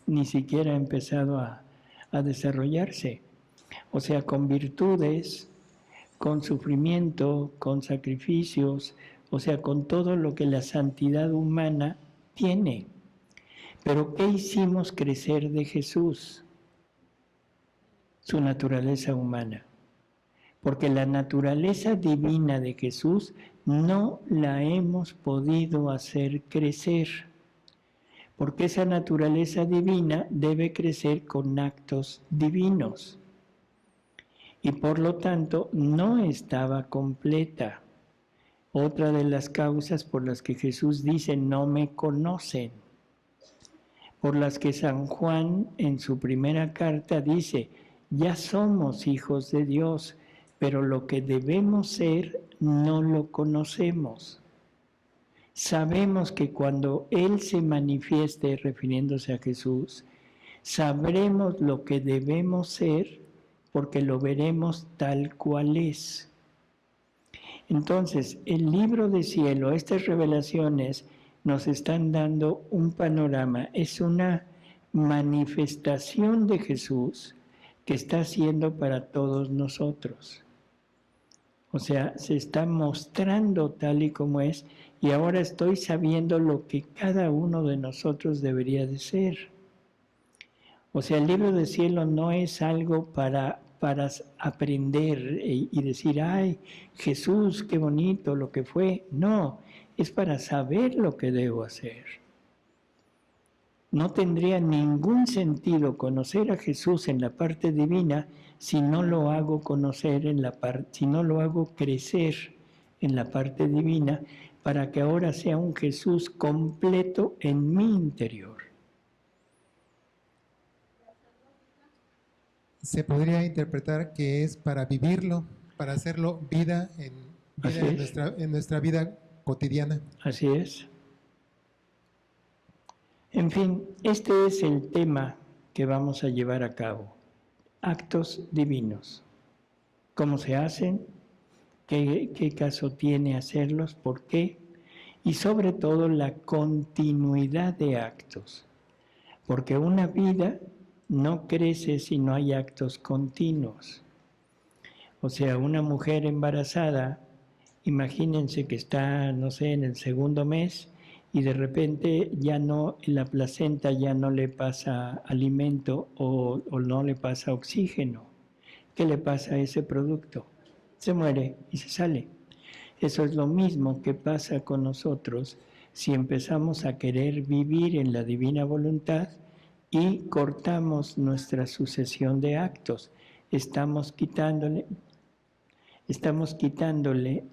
ni siquiera ha empezado a desarrollarse. O sea, con virtudes, con sufrimiento, con sacrificios, o sea, con todo lo que la santidad humana tiene. Pero ¿qué hicimos crecer de Jesús? Su naturaleza humana. Porque la naturaleza divina de Jesús no la hemos podido hacer crecer. Porque esa naturaleza divina debe crecer con actos divinos. Y por lo tanto no estaba completa. Otra de las causas por las que Jesús dice no me conocen, por las que San Juan en su primera carta dice ya somos hijos de Dios, pero lo que debemos ser no lo conocemos. Sabemos que cuando Él se manifieste, refiriéndose a Jesús, sabremos lo que debemos ser porque lo veremos tal cual es. Entonces, el libro de cielo, estas revelaciones nos están dando un panorama, es una manifestación de Jesús que está haciendo para todos nosotros. O sea, se está mostrando tal y como es, y ahora estoy sabiendo lo que cada uno de nosotros debería de ser. O sea, el libro del cielo no es algo para aprender y decir, ay, Jesús, qué bonito lo que fue. No, es para saber lo que debo hacer. No tendría ningún sentido conocer a Jesús en la parte divina si no lo hago conocer si no lo hago crecer en la parte divina, para que ahora sea un Jesús completo en mi interior. Se podría interpretar que es para vivirlo, para hacerlo vida en nuestra vida cotidiana. Así es. En fin, este es el tema que vamos a llevar a cabo. Actos divinos. ¿Cómo se hacen? ¿Qué caso tiene hacerlos? ¿Por qué? Y sobre todo la continuidad de actos. Porque una vida no crece si no hay actos continuos. O sea, una mujer embarazada, imagínense que está, no sé, en el segundo mes y de repente ya no, la placenta ya no le pasa alimento o no le pasa oxígeno. ¿qué le pasa a ese producto? Se muere y se sale. Eso es lo mismo que pasa con nosotros si empezamos a querer vivir en la divina voluntad y cortamos nuestra sucesión de actos. Estamos quitándole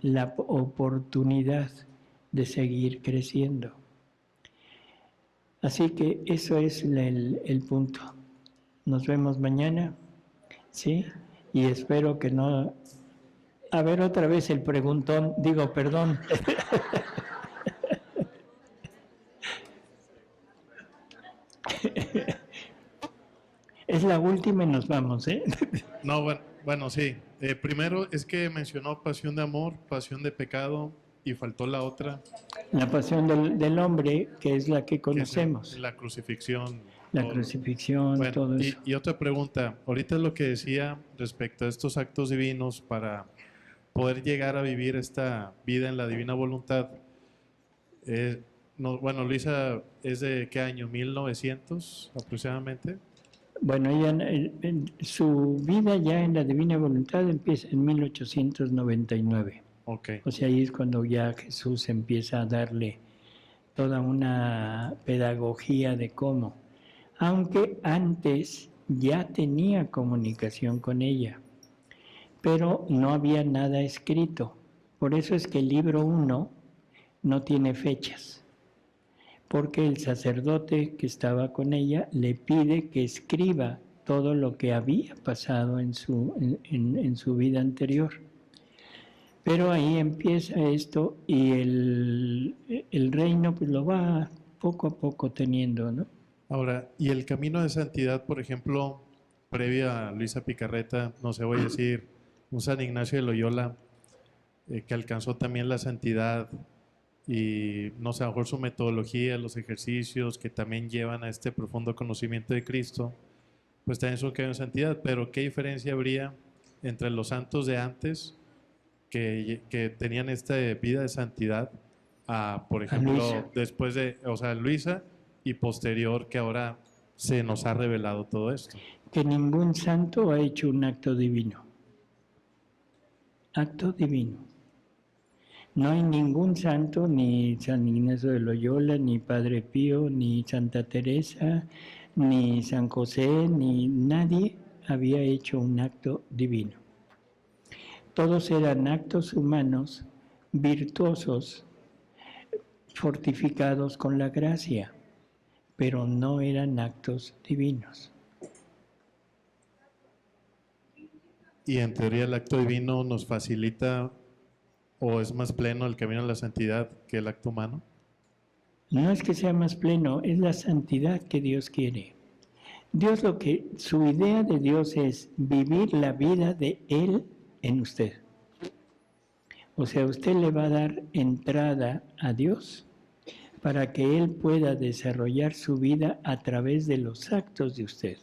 la oportunidad de seguir creciendo. Así que eso es el punto. Nos vemos mañana, ¿sí? Y espero que no... A ver otra vez el preguntón, digo, perdón. Es la última y nos vamos, ¿eh? No, bueno, sí. Primero es que mencionó pasión de amor, pasión de pecado y faltó la otra, La pasión del hombre, que es la que que es conocemos. la crucifixión. La todo. crucifixión, Bueno, todo eso. y otra pregunta. Ahorita lo que decía respecto a estos actos divinos para poder llegar a vivir esta vida en la divina voluntad. Bueno, Luisa, ¿es de qué año? ¿1900 aproximadamente? Bueno, su vida ya en la divina voluntad empieza en 1899. Ok. O sea, ahí es cuando ya Jesús empieza a darle toda una pedagogía de cómo. Aunque antes ya tenía comunicación con ella, pero no había nada escrito. Por eso es que el libro 1 no tiene fechas, porque el sacerdote que estaba con ella le pide que escriba todo lo que había pasado en su vida anterior. Pero ahí empieza esto y el reino pues lo va poco a poco teniendo, ¿no? Ahora, y el camino de santidad, por ejemplo, previo a Luisa Picarreta, no sé, voy a decir, un San Ignacio de Loyola, que alcanzó también la santidad y, no sé, a lo mejor su metodología, los ejercicios que también llevan a este profundo conocimiento de Cristo, pues también son camino de santidad. Pero ¿qué diferencia habría entre los santos de antes que tenían esta vida de santidad a, por ejemplo, Luisa. después de, o sea, Luisa y posterior, que ahora se nos ha revelado todo esto? Que ningún santo ha hecho un acto divino. Acto divino. No hay ningún santo, ni San Ignacio de Loyola, ni Padre Pío, ni Santa Teresa, ni San José, ni nadie había hecho un acto divino. Todos eran actos humanos, virtuosos, fortificados con la gracia, pero no eran actos divinos. Y en teoría el acto divino nos facilita o es más pleno el camino a la santidad que el acto humano. No es que sea más pleno, es la santidad que Dios quiere. Dios su idea de Dios es vivir la vida de Él en usted. O sea, usted le va a dar entrada a Dios para que Él pueda desarrollar su vida a través de los actos de usted.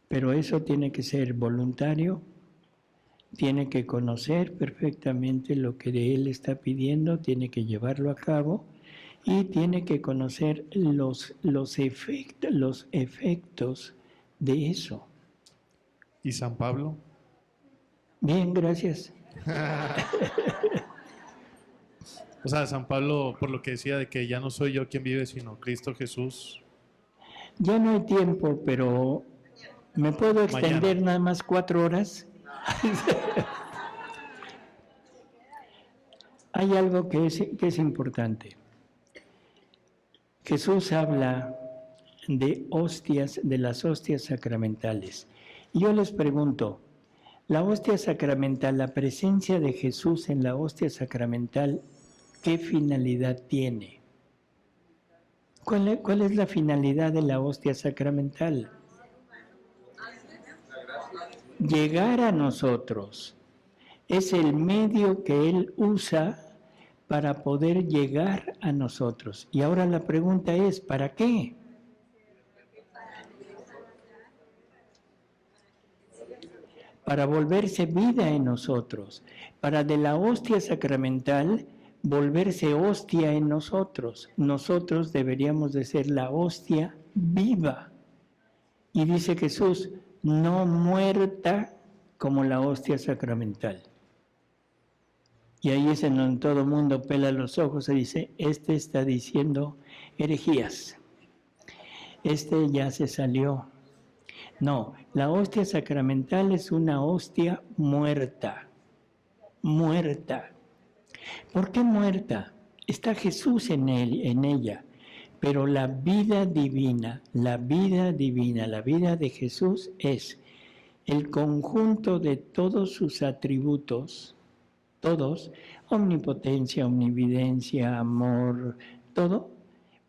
Pero eso tiene que ser voluntario, tiene que conocer perfectamente lo que de Él está pidiendo, tiene que llevarlo a cabo y tiene que conocer los efectos de eso. ¿Y San Pablo? Bien, gracias. O sea, San Pablo, por lo que decía de que ya no soy yo quien vive, sino Cristo Jesús. Ya no hay tiempo, pero ¿me puedo extender Mañana. nada más 4 horas? Hay algo que es importante. Jesús habla de hostias, de las hostias sacramentales. Y yo les pregunto, la hostia sacramental, la presencia de Jesús en la hostia sacramental, ¿qué finalidad tiene? ¿Cuál es la finalidad de la hostia sacramental? Llegar a nosotros. Es el medio que Él usa para poder llegar a nosotros. Y ahora la pregunta es, ¿para qué? Para volverse vida en nosotros. Para de la hostia sacramental volverse hostia en nosotros. Nosotros deberíamos de ser la hostia viva. Y dice Jesús, no muerta como la hostia sacramental. Y ahí es en donde todo el mundo pela los ojos y dice, este está diciendo herejías, este ya se salió. No, la hostia sacramental es una hostia muerta, muerta. ¿Por qué muerta? Está Jesús en ella, pero la vida divina, la vida de Jesús es el conjunto de todos sus atributos, todos, omnipotencia, omnividencia, amor, todo,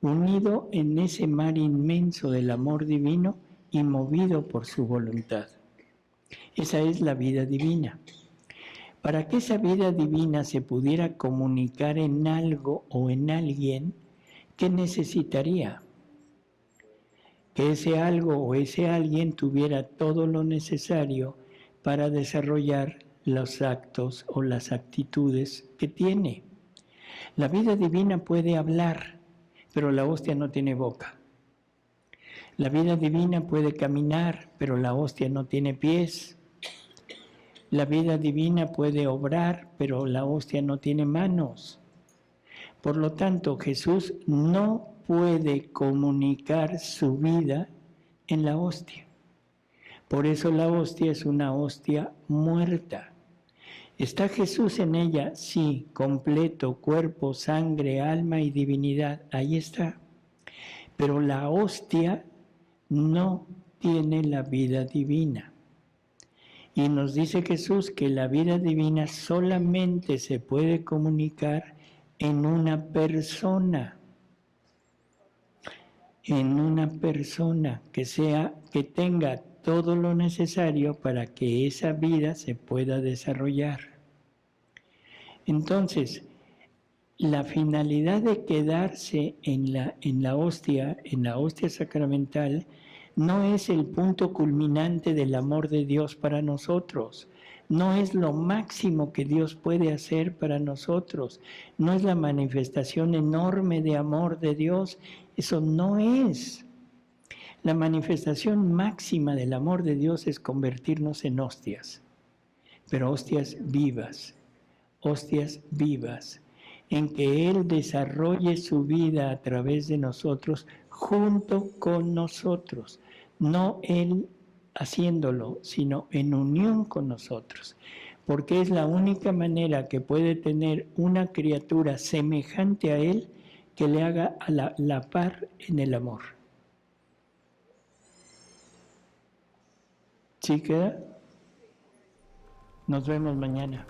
unido en ese mar inmenso del amor divino y movido por su voluntad. Esa es la vida divina. Para que esa vida divina se pudiera comunicar en algo o en alguien, ¿qué necesitaría? Que ese algo o ese alguien tuviera todo lo necesario para desarrollar los actos o las actitudes que tiene. La vida divina puede hablar, pero la hostia no tiene boca. La vida divina puede caminar, pero la hostia no tiene pies. La vida divina puede obrar, pero la hostia no tiene manos. Por lo tanto, Jesús no puede comunicar su vida en la hostia. Por eso la hostia es una hostia muerta. ¿Está Jesús en ella? Sí, completo, cuerpo, sangre, alma y divinidad. Ahí está. Pero la hostia no tiene la vida divina. Y nos dice Jesús que la vida divina solamente se puede comunicar en una persona. En una persona que tenga todo lo necesario para que esa vida se pueda desarrollar. Entonces, la finalidad de quedarse en la hostia sacramental, no es el punto culminante del amor de Dios para nosotros. No es lo máximo que Dios puede hacer para nosotros. No es la manifestación enorme de amor de Dios. Eso no es. La manifestación máxima del amor de Dios es convertirnos en hostias, pero hostias vivas, en que Él desarrolle su vida a través de nosotros, junto con nosotros, no Él haciéndolo, sino en unión con nosotros, porque es la única manera que puede tener una criatura semejante a Él que le haga a la par en el amor. ¿Sí queda? Nos vemos mañana.